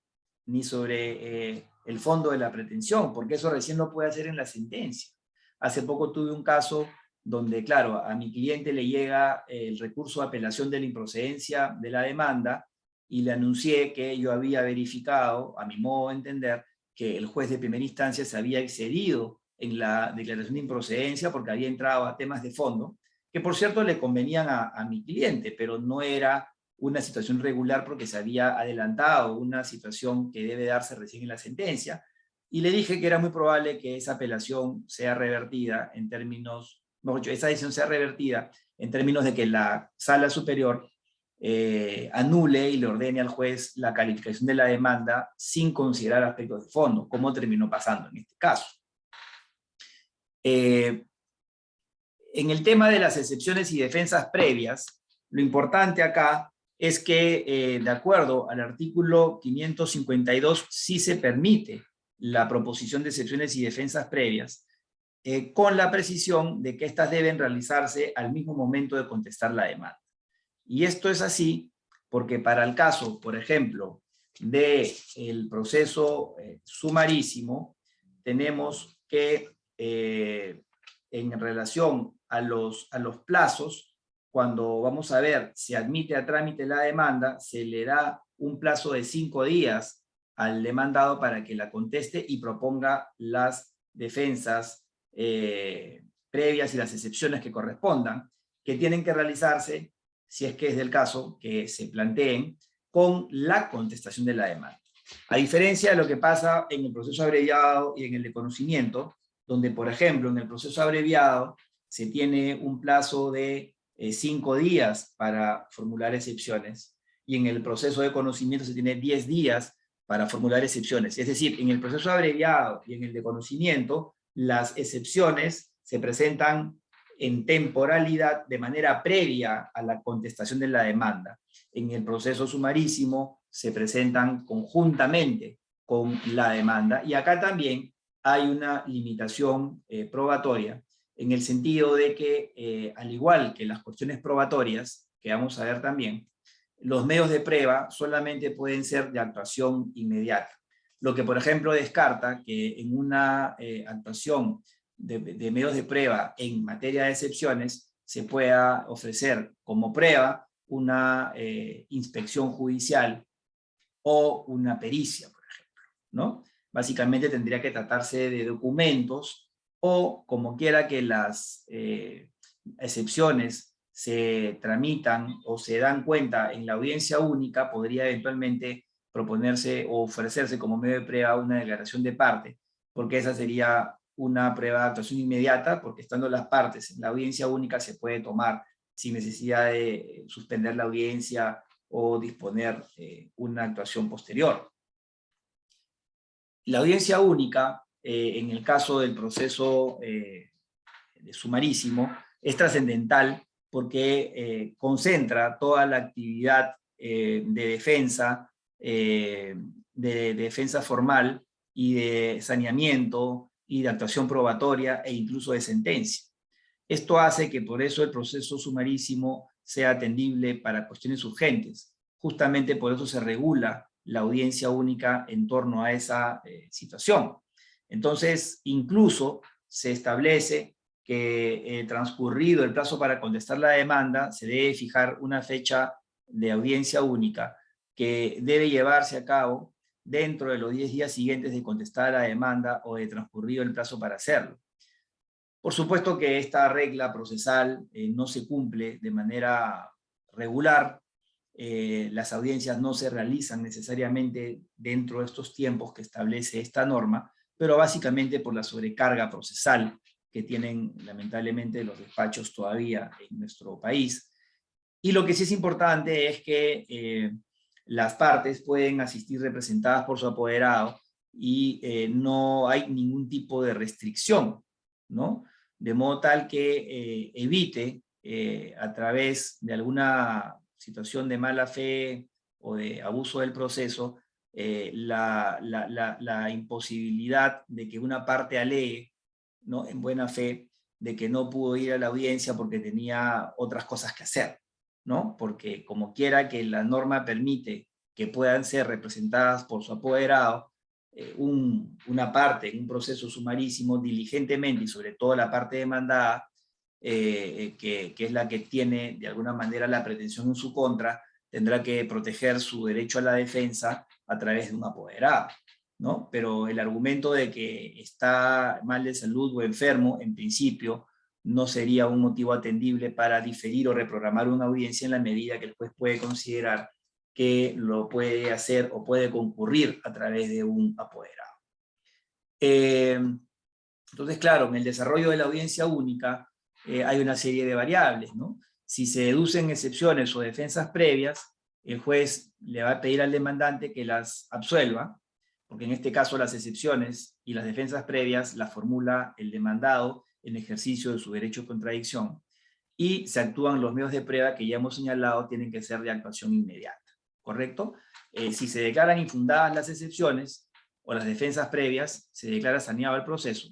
Speaker 2: ni sobre el fondo de la pretensión, porque eso recién lo puede hacer en la sentencia. Hace poco tuve un caso donde, claro, a mi cliente le llega el recurso de apelación de la improcedencia de la demanda y le anuncié que yo había verificado, a mi modo de entender, que el juez de primera instancia se había excedido en la declaración de improcedencia porque había entrado a temas de fondo, que por cierto le convenían a mi cliente, pero no era una situación regular porque se había adelantado una situación que debe darse recién en la sentencia, y le dije que era muy probable que esa apelación sea revertida en términos, mejor dicho, esa decisión sea revertida en términos de que la sala superior anule y le ordene al juez la calificación de la demanda sin considerar aspectos de fondo, como terminó pasando en este caso. En el tema de las excepciones y defensas previas, lo importante acá es que, de acuerdo al artículo 552, sí se permite la proposición de excepciones y defensas previas, con la precisión de que éstas deben realizarse al mismo momento de contestar la demanda. Y esto es así porque para el caso, por ejemplo, del proceso sumarísimo, tenemos que en relación a los plazos, cuando vamos a ver si admite a trámite la demanda, se le da un plazo de 5 días al demandado para que la conteste y proponga las defensas previas y las excepciones que correspondan, que tienen que realizarse si es que es del caso, que se planteen con la contestación de la demanda. A diferencia de lo que pasa en el proceso abreviado y en el de conocimiento, donde, por ejemplo, en el proceso abreviado se tiene un plazo de 5 días para formular excepciones, y en el proceso de conocimiento se tiene 10 días para formular excepciones. Es decir, en el proceso abreviado y en el de conocimiento, las excepciones se presentan en temporalidad de manera previa a la contestación de la demanda. En el proceso sumarísimo se presentan conjuntamente con la demanda, y acá también hay una limitación probatoria, en el sentido de que, al igual que las cuestiones probatorias, que vamos a ver también, los medios de prueba solamente pueden ser de actuación inmediata. Lo que, por ejemplo, descarta que en una actuación de medios de prueba en materia de excepciones se pueda ofrecer como prueba una inspección judicial o una pericia, por ejemplo, ¿no? Básicamente tendría que tratarse de documentos, o como quiera que las excepciones se tramitan o se dan cuenta en la audiencia única, podría eventualmente proponerse o ofrecerse como medio de prueba una declaración de parte, porque esa sería una prueba de actuación inmediata, porque estando las partes en la audiencia única se puede tomar sin necesidad de suspender la audiencia o disponer una actuación posterior. La audiencia única, en el caso del proceso de sumarísimo, es trascendental porque concentra toda la actividad de defensa formal y de saneamiento y de actuación probatoria e incluso de sentencia. Esto hace que por eso el proceso sumarísimo sea atendible para cuestiones urgentes. Justamente por eso se regula la audiencia única en torno a esa situación. Entonces, incluso se establece que transcurrido el plazo para contestar la demanda, se debe fijar una fecha de audiencia única que debe llevarse a cabo dentro de los 10 días siguientes de contestar la demanda o de transcurrido el plazo para hacerlo. Por supuesto que esta regla procesal no se cumple de manera regular. Las audiencias no se realizan necesariamente dentro de estos tiempos que establece esta norma, pero básicamente por la sobrecarga procesal que tienen lamentablemente los despachos todavía en nuestro país. Y lo que sí es importante es que las partes pueden asistir representadas por su apoderado y no hay ningún tipo de restricción, ¿no? De modo tal que evite a través de alguna situación de mala fe o de abuso del proceso la imposibilidad de que una parte alegue, ¿no?, en buena fe, de que no pudo ir a la audiencia porque tenía otras cosas que hacer, ¿no? Porque como quiera que la norma permite que puedan ser representadas por su apoderado, una parte en un proceso sumarísimo diligentemente, y sobre todo la parte demandada, que es la que tiene de alguna manera la pretensión en su contra, tendrá que proteger su derecho a la defensa a través de un apoderado, ¿no? Pero el argumento de que está mal de salud o enfermo, en principio, no sería un motivo atendible para diferir o reprogramar una audiencia en la medida que el juez puede considerar que lo puede hacer o puede concurrir a través de un apoderado. Entonces, claro, en el desarrollo de la audiencia única hay una serie de variables, ¿no? Si se deducen excepciones o defensas previas, el juez le va a pedir al demandante que las absuelva, porque en este caso las excepciones y las defensas previas las formula el demandado en ejercicio de su derecho de contradicción, y se actúan los medios de prueba que ya hemos señalado tienen que ser de actuación inmediata, ¿correcto? Si se declaran infundadas las excepciones o las defensas previas, se declara saneado el proceso,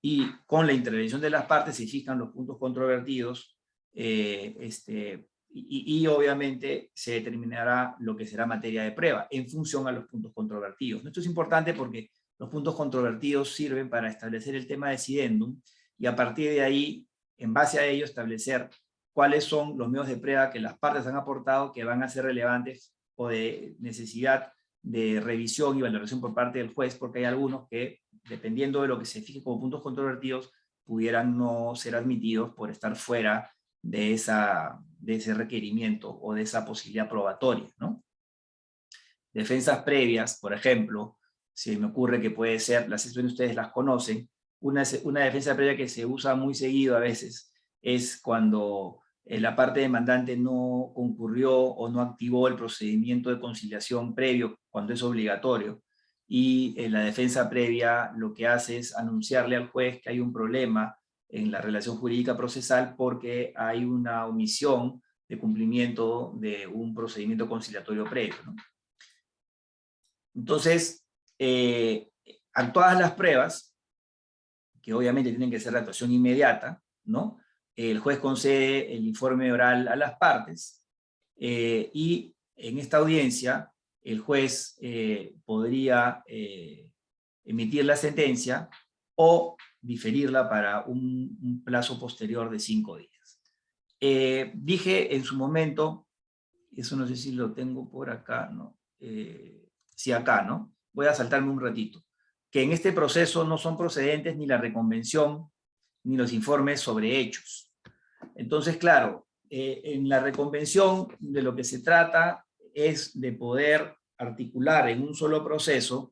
Speaker 2: y con la intervención de las partes se fijan los puntos controvertidos y obviamente se determinará lo que será materia de prueba en función a los puntos controvertidos. Esto es importante porque los puntos controvertidos sirven para establecer el tema decidendum y a partir de ahí, en base a ello, establecer cuáles son los medios de prueba que las partes han aportado que van a ser relevantes o de necesidad de revisión y valoración por parte del juez, porque hay algunos que, dependiendo de lo que se fije como puntos controvertidos, pudieran no ser admitidos por estar fuera de ese requerimiento o de esa posibilidad probatoria, ¿no? Defensas previas, por ejemplo, se me ocurre que puede ser, las expresiones ustedes las conocen, una defensa previa que se usa muy seguido a veces es cuando la parte demandante no concurrió o no activó el procedimiento de conciliación previo cuando es obligatorio, y la defensa previa lo que hace es anunciarle al juez que hay un problema en la relación jurídica procesal porque hay una omisión de cumplimiento de un procedimiento conciliatorio previo, ¿no? Entonces, actuadas las pruebas, que obviamente tienen que ser de actuación inmediata, ¿no? El juez concede el informe oral a las partes, y en esta audiencia el juez podría emitir la sentencia o diferirla para un plazo posterior de 5 días. Dije en su momento, eso no sé si lo tengo por acá, ¿no? Sí, acá, ¿no? Voy a saltarme un ratito. Que en este proceso no son procedentes ni la reconvención ni los informes sobre hechos. Entonces, claro, en la reconvención de lo que se trata es de poder articular en un solo proceso,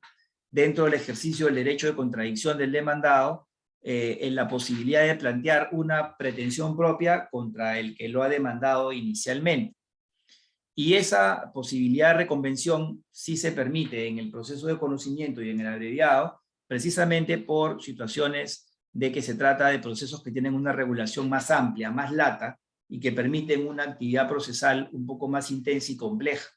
Speaker 2: dentro del ejercicio del derecho de contradicción del demandado, en la posibilidad de plantear una pretensión propia contra el que lo ha demandado inicialmente. Y esa posibilidad de reconvención sí se permite en el proceso de conocimiento y en el abreviado, precisamente por situaciones de que se trata de procesos que tienen una regulación más amplia, más lata, y que permiten una actividad procesal un poco más intensa y compleja.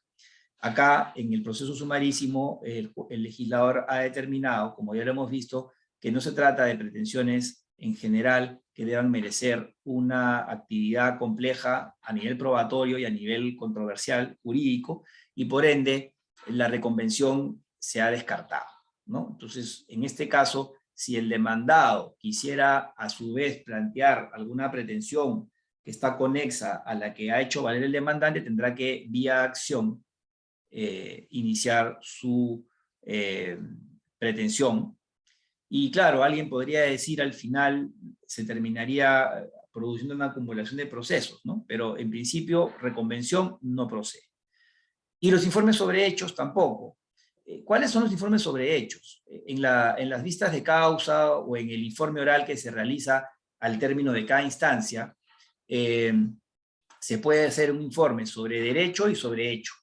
Speaker 2: Acá, en el proceso sumarísimo, el legislador ha determinado, como ya lo hemos visto, que no se trata de pretensiones en general que deban merecer una actividad compleja a nivel probatorio y a nivel controversial jurídico, y por ende la reconvención se ha descartado, ¿no? Entonces, en este caso, si el demandado quisiera a su vez plantear alguna pretensión que está conexa a la que ha hecho valer el demandante, tendrá que, vía acción, iniciar su pretensión. Y claro, alguien podría decir al final se terminaría produciendo una acumulación de procesos, ¿no? Pero en principio reconvención no procede. Y los informes sobre hechos tampoco. ¿Cuáles son los informes sobre hechos? En las vistas de causa o en el informe oral que se realiza al término de cada instancia, se puede hacer un informe sobre derecho y sobre hecho.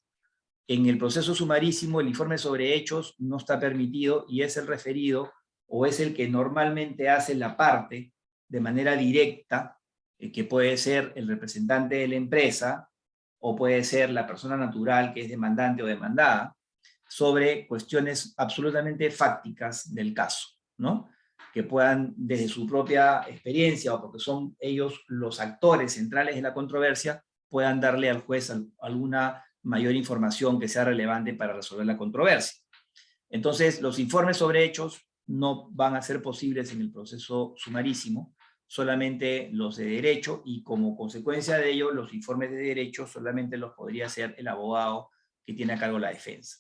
Speaker 2: En el proceso sumarísimo, el informe sobre hechos no está permitido y es el referido o es el que normalmente hace la parte de manera directa, que puede ser el representante de la empresa o puede ser la persona natural que es demandante o demandada, sobre cuestiones absolutamente fácticas del caso, ¿no? Que puedan, desde su propia experiencia o porque son ellos los actores centrales de la controversia, puedan darle al juez alguna mayor información que sea relevante para resolver la controversia. Entonces, los informes sobre hechos no van a ser posibles en el proceso sumarísimo, solamente los de derecho, y como consecuencia de ello, los informes de derecho solamente los podría hacer el abogado que tiene a cargo la defensa.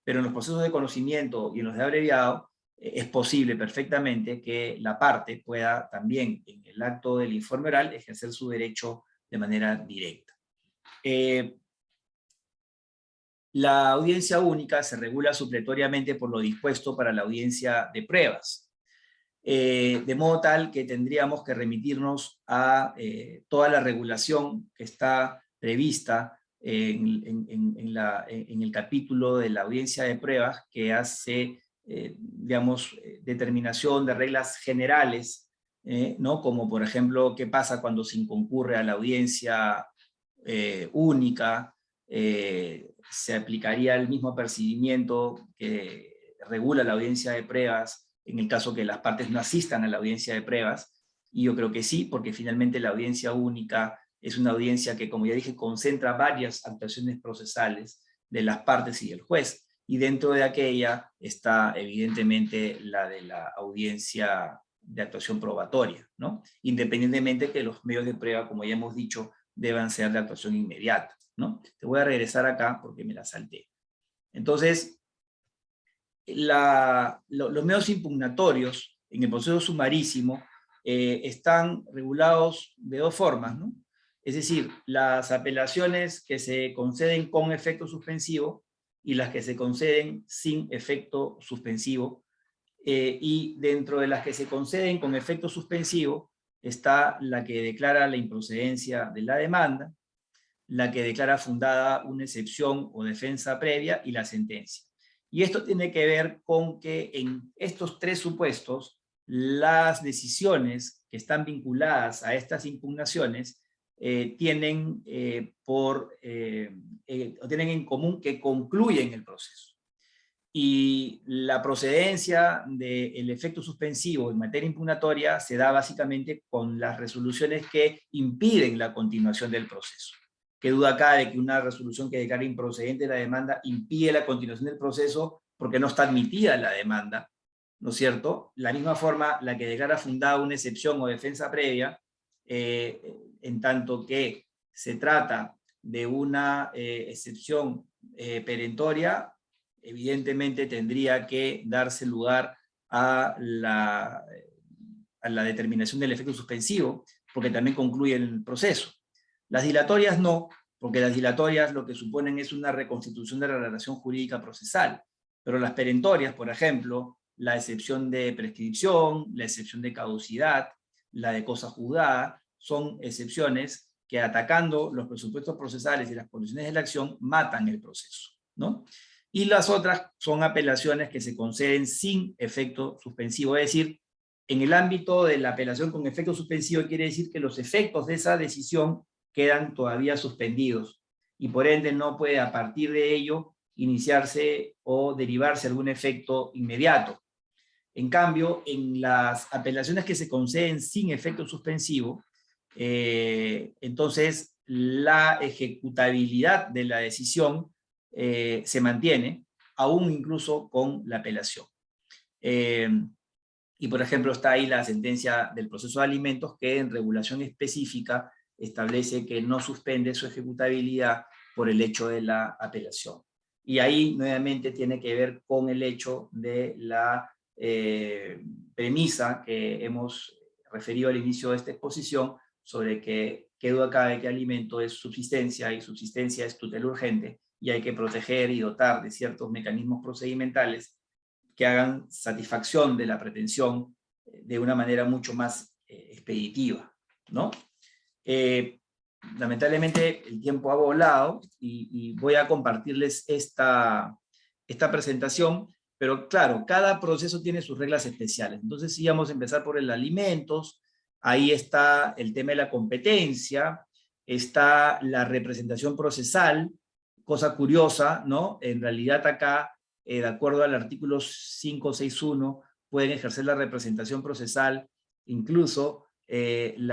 Speaker 2: Pero en los procesos de conocimiento y en los de abreviado, es posible perfectamente que la parte pueda también, en el acto del informe oral, ejercer su derecho de manera directa. La audiencia única se regula supletoriamente por lo dispuesto para la audiencia de pruebas, de modo tal que tendríamos que remitirnos a toda la regulación que está prevista en el capítulo de la audiencia de pruebas, que hace, digamos, determinación de reglas generales, ¿no? Como por ejemplo, qué pasa cuando se inconcurre a la audiencia única. Se aplicaría el mismo procedimiento que regula la audiencia de pruebas en el caso que las partes no asistan a la audiencia de pruebas, y yo creo que sí, porque finalmente la audiencia única es una audiencia que, como ya dije, concentra varias actuaciones procesales de las partes y del juez, y dentro de aquella está evidentemente la de la audiencia de actuación probatoria, ¿no? Independientemente que los medios de prueba, como ya hemos dicho, deban ser de actuación inmediata, ¿no? Te voy a regresar acá porque me la salté. Entonces, los medios impugnatorios en el proceso sumarísimo están regulados de dos formas, ¿no? Es decir, las apelaciones que se conceden con efecto suspensivo y las que se conceden sin efecto suspensivo. Y dentro de las que se conceden con efecto suspensivo está la que declara la improcedencia de la demanda, la que declara fundada una excepción o defensa previa y la sentencia. Y esto tiene que ver con que en estos tres supuestos, las decisiones que están vinculadas a estas impugnaciones tienen en común que concluyen el proceso. Y la procedencia del efecto suspensivo en materia impugnatoria se da básicamente con las resoluciones que impiden la continuación del proceso. Qué duda cabe de que una resolución que declara improcedente la demanda impide la continuación del proceso porque no está admitida la demanda, ¿no es cierto? La misma forma, la que declara fundada una excepción o defensa previa, en tanto que se trata de una excepción perentoria, evidentemente tendría que darse lugar a la determinación del efecto suspensivo, porque también concluye el proceso. Las dilatorias no, porque las dilatorias lo que suponen es una reconstitución de la relación jurídica procesal, pero las perentorias, por ejemplo, la excepción de prescripción, la excepción de caducidad, la de cosa juzgada, son excepciones que atacando los presupuestos procesales y las condiciones de la acción matan el proceso, ¿no? Y las otras son apelaciones que se conceden sin efecto suspensivo, es decir, en el ámbito de la apelación con efecto suspensivo quiere decir que los efectos de esa decisión quedan todavía suspendidos y por ende no puede a partir de ello iniciarse o derivarse algún efecto inmediato. En cambio, en las apelaciones que se conceden sin efecto suspensivo, entonces la ejecutabilidad de la decisión se mantiene, aún incluso con la apelación. Y por ejemplo está ahí la sentencia del proceso de alimentos que en regulación específica establece que no suspende su ejecutabilidad por el hecho de la apelación. Y ahí nuevamente tiene que ver con el hecho de la premisa que hemos referido al inicio de esta exposición sobre que qué duda cabe que alimento es subsistencia y subsistencia es tutela urgente y hay que proteger y dotar de ciertos mecanismos procedimentales que hagan satisfacción de la pretensión de una manera mucho más expeditiva, ¿no? Lamentablemente el tiempo ha volado y voy a compartirles esta presentación, pero claro, cada proceso tiene sus reglas especiales. Entonces sí vamos a empezar por el alimentos, ahí está el tema de la competencia, está la representación procesal, cosa curiosa, ¿no? En realidad acá, de acuerdo al artículo 561, pueden ejercer la representación procesal, incluso el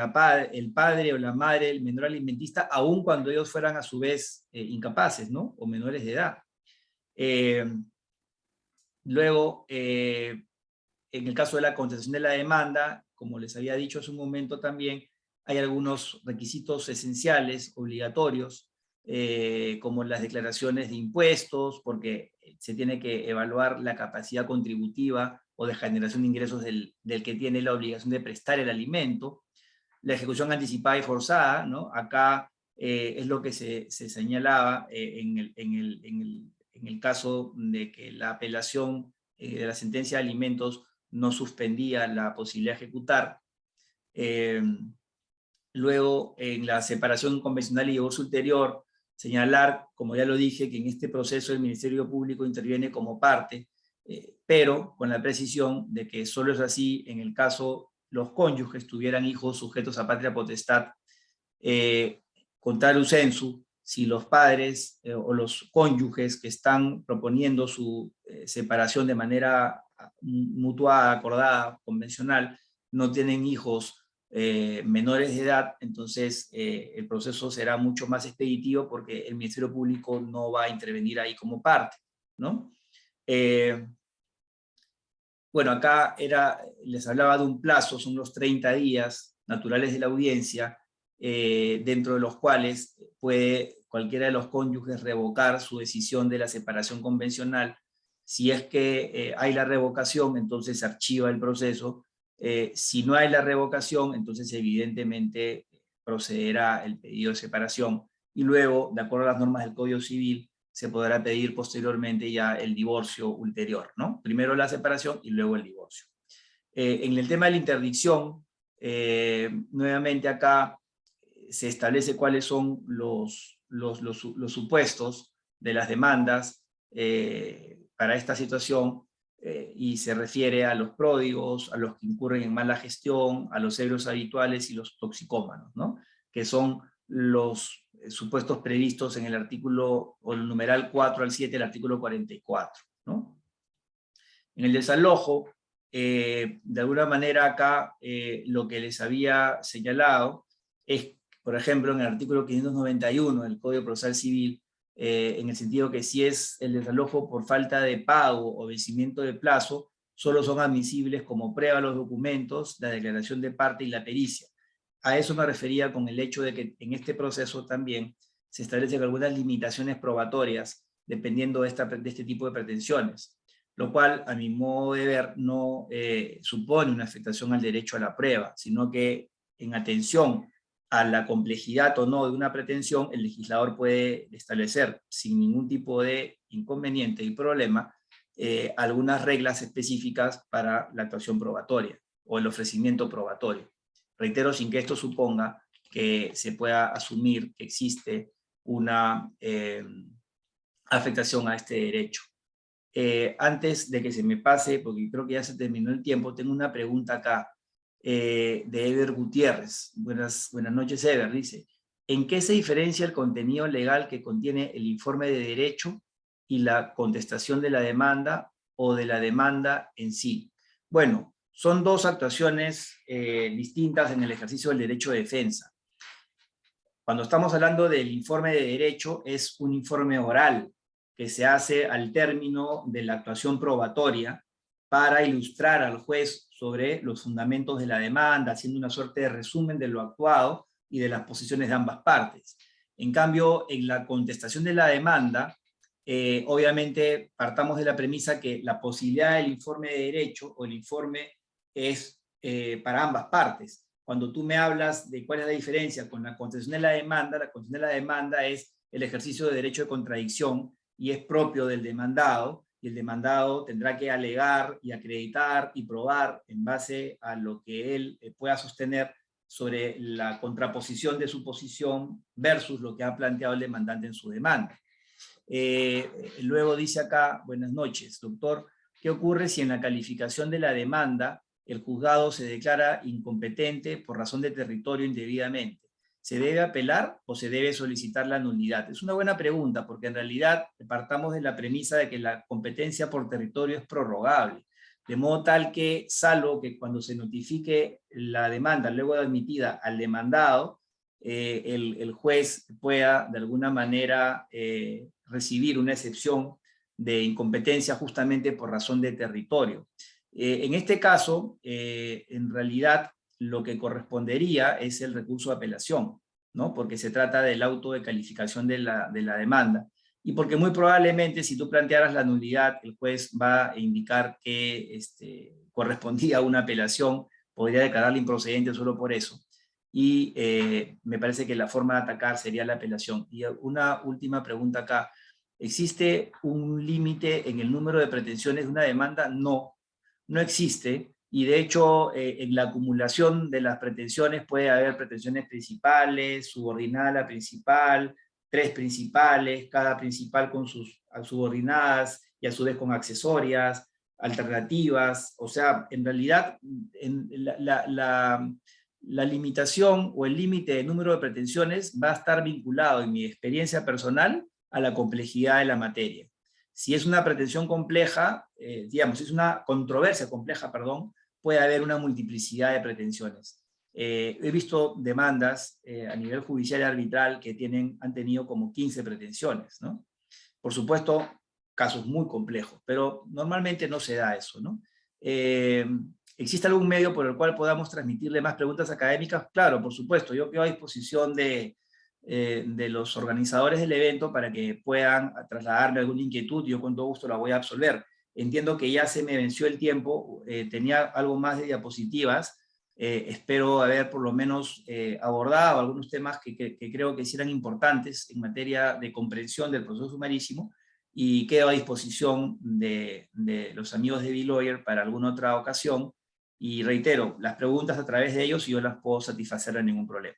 Speaker 2: padre o la madre, el menor alimentista, aun cuando ellos fueran a su vez incapaces, ¿no? O menores de edad. Luego, en el caso de la contestación de la demanda, como les había dicho hace un momento también, hay algunos requisitos esenciales, obligatorios, como las declaraciones de impuestos, porque se tiene que evaluar la capacidad contributiva o de generación de ingresos del que tiene la obligación de prestar el alimento. La ejecución anticipada y forzada, ¿no? Acá es lo que se señalaba en el caso de que la apelación de la sentencia de alimentos no suspendía la posibilidad de ejecutar. Luego, en la separación convencional y divorcio ulterior, señalar, como ya lo dije, que en este proceso el Ministerio Público interviene como parte, pero con la precisión de que solo es así en el caso los cónyuges tuvieran hijos sujetos a patria potestad, contrario sensu, si los padres o los cónyuges que están proponiendo su separación de manera mutuada, acordada, convencional, no tienen hijos menores de edad, entonces el proceso será mucho más expeditivo porque el Ministerio Público no va a intervenir ahí como parte, ¿no? Bueno, acá les hablaba de un plazo, son los 30 días naturales de la audiencia, dentro de los cuales puede cualquiera de los cónyuges revocar su decisión de la separación convencional. Si es que hay la revocación, entonces se archiva el proceso. Si no hay la revocación, entonces evidentemente procederá el pedido de separación y luego, de acuerdo a las normas del Código Civil, se podrá pedir posteriormente ya el divorcio ulterior, ¿no? Primero la separación y luego el divorcio. En el tema de la interdicción, nuevamente acá se establece cuáles son los supuestos de las demandas para esta situación, y se refiere a los pródigos, a los que incurren en mala gestión, a los ebrios habituales y los toxicómanos, ¿no? Que son los supuestos previstos en el artículo, o el numeral 4 al 7 del artículo 44, ¿no? En el desalojo, de alguna manera acá, lo que les había señalado es, por ejemplo, en el artículo 591 del Código Procesal Civil, en el sentido que si es el desalojo por falta de pago o vencimiento de plazo, solo son admisibles como prueba los documentos, la declaración de parte y la pericia. A eso me refería con el hecho de que en este proceso también se establecen algunas limitaciones probatorias dependiendo de este tipo de pretensiones, lo cual, a mi modo de ver, no supone una afectación al derecho a la prueba, sino que en atención a la complejidad o no de una pretensión, el legislador puede establecer sin ningún tipo de inconveniente y problema algunas reglas específicas para la actuación probatoria o el ofrecimiento probatorio. Reitero, sin que esto suponga que se pueda asumir que existe una afectación a este derecho. Antes de que se me pase, porque creo que ya se terminó el tiempo, tengo una pregunta acá de Ever Gutiérrez. Buenas noches, Ever. Dice, ¿en qué se diferencia el contenido legal que contiene el informe de derecho y la contestación de la demanda o de la demanda en sí? Bueno, son dos actuaciones distintas en el ejercicio del derecho de defensa. Cuando estamos hablando del informe de derecho, es un informe oral que se hace al término de la actuación probatoria para ilustrar al juez sobre los fundamentos de la demanda, haciendo una suerte de resumen de lo actuado y de las posiciones de ambas partes. En cambio, en la contestación de la demanda, obviamente partamos de la premisa que la posibilidad del informe de derecho o el informe es para ambas partes. Cuando tú me hablas de cuál es la diferencia con la contestación de la contestación de la demanda es el ejercicio de derecho de contradicción y es propio del demandado, y el demandado tendrá que alegar y acreditar y probar en base a lo que él pueda sostener sobre la contraposición de su posición versus lo que ha planteado el demandante en su demanda. Luego dice acá, buenas noches, doctor, ¿qué ocurre si en la calificación de la demanda el juzgado se declara incompetente por razón de territorio indebidamente? ¿Se debe apelar o se debe solicitar la nulidad? Es una buena pregunta, porque en realidad partamos de la premisa de que la competencia por territorio es prorrogable, de modo tal que, salvo que cuando se notifique la demanda luego de admitida al demandado, el juez pueda de alguna manera recibir una excepción de incompetencia justamente por razón de territorio. En este caso, en realidad, lo que correspondería es el recurso de apelación, ¿no? Porque se trata del auto de calificación de la demanda, y porque muy probablemente si tú plantearas la nulidad, el juez va a indicar que correspondía a una apelación, podría declararla improcedente solo por eso, y me parece que la forma de atacar sería la apelación. Y una última pregunta acá, ¿existe un límite en el número de pretensiones de una demanda? No, no existe. Y de hecho, en la acumulación de las pretensiones puede haber pretensiones principales, subordinada a la principal, tres principales, cada principal con sus subordinadas y a su vez con accesorias, alternativas. O sea, en realidad, la limitación o el límite de número de pretensiones va a estar vinculado, en mi experiencia personal, a la complejidad de la materia. Si es una pretensión compleja, digamos, si es una controversia compleja, perdón, puede haber una multiplicidad de pretensiones. He visto demandas a nivel judicial y arbitral que han tenido como 15 pretensiones, ¿no? Por supuesto, casos muy complejos, pero normalmente no se da eso, ¿no? ¿Existe algún medio por el cual podamos transmitirle más preguntas académicas? Claro, por supuesto, yo quedo a disposición de los organizadores del evento para que puedan trasladarme alguna inquietud, yo con todo gusto la voy a absolver. Entiendo que ya se me venció el tiempo, tenía algo más de diapositivas, espero haber por lo menos abordado algunos temas que creo que serán importantes en materia de comprensión del proceso sumarísimo, y quedo a disposición de los amigos de B-Lawyer para alguna otra ocasión, y reitero, las preguntas a través de ellos y yo las puedo satisfacer sin ningún problema.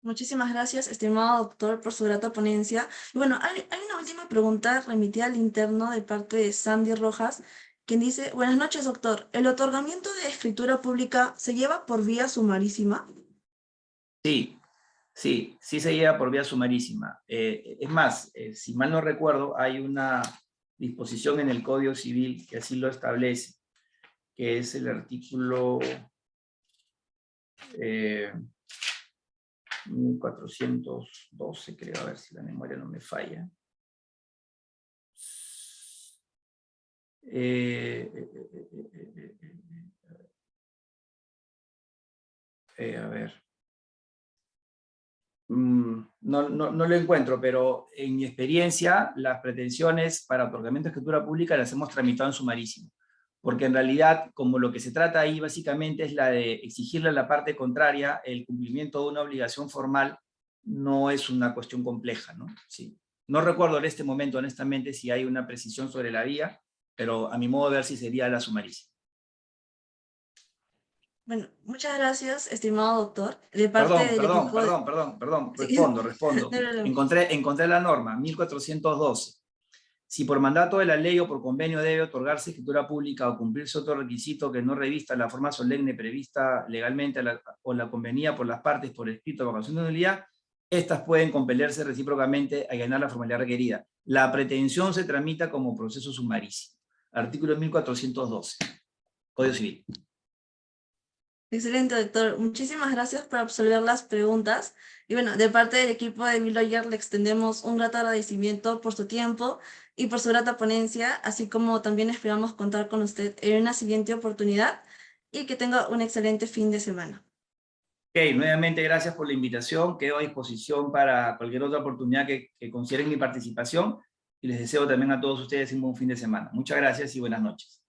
Speaker 1: Muchísimas gracias, estimado doctor, por su grata ponencia. Y bueno, hay una última pregunta remitida al interno de parte de Sandy Rojas, quien dice: buenas noches, doctor. ¿El otorgamiento de escritura pública se lleva por vía sumarísima?
Speaker 2: Sí, sí se lleva por vía sumarísima. Es más, si mal no recuerdo, hay una disposición en el Código Civil que así lo establece, que es el artículo 1412, creo, a ver si la memoria no me falla. A ver. No lo encuentro, pero en mi experiencia, las pretensiones para otorgamiento de escritura pública las hemos tramitado en sumarísimo. Porque en realidad, como lo que se trata ahí básicamente es la de exigirle a la parte contraria el cumplimiento de una obligación formal, no es una cuestión compleja, ¿no? Sí. No recuerdo en este momento, honestamente, si hay una precisión sobre la vía, pero a mi modo de ver sí sería la sumarísima.
Speaker 1: Bueno, muchas gracias, estimado doctor. De parte del equipo de...
Speaker 2: Perdón,
Speaker 1: Sí,
Speaker 2: respondo.
Speaker 1: no hay problema.
Speaker 2: Encontré la norma, 1412. Si por mandato de la ley o por convenio debe otorgarse escritura pública o cumplirse otro requisito que no revista la forma solemne prevista legalmente o la convenida por las partes por escrito o ocasión de nulidad, estas pueden compelerse recíprocamente a llenar la formalidad requerida. La pretensión se tramita como proceso sumarísimo. Artículo 1412. Código Civil.
Speaker 1: Excelente, doctor. Muchísimas gracias por absolver las preguntas. Y bueno, de parte del equipo de B-Lawyer le extendemos un grato agradecimiento por su tiempo y por su grata ponencia, así como también esperamos contar con usted en una siguiente oportunidad y que tenga un excelente fin de semana.
Speaker 2: Ok, nuevamente gracias por la invitación. Quedo a disposición para cualquier otra oportunidad que consideren mi participación, y les deseo también a todos ustedes un buen fin de semana. Muchas gracias y buenas noches.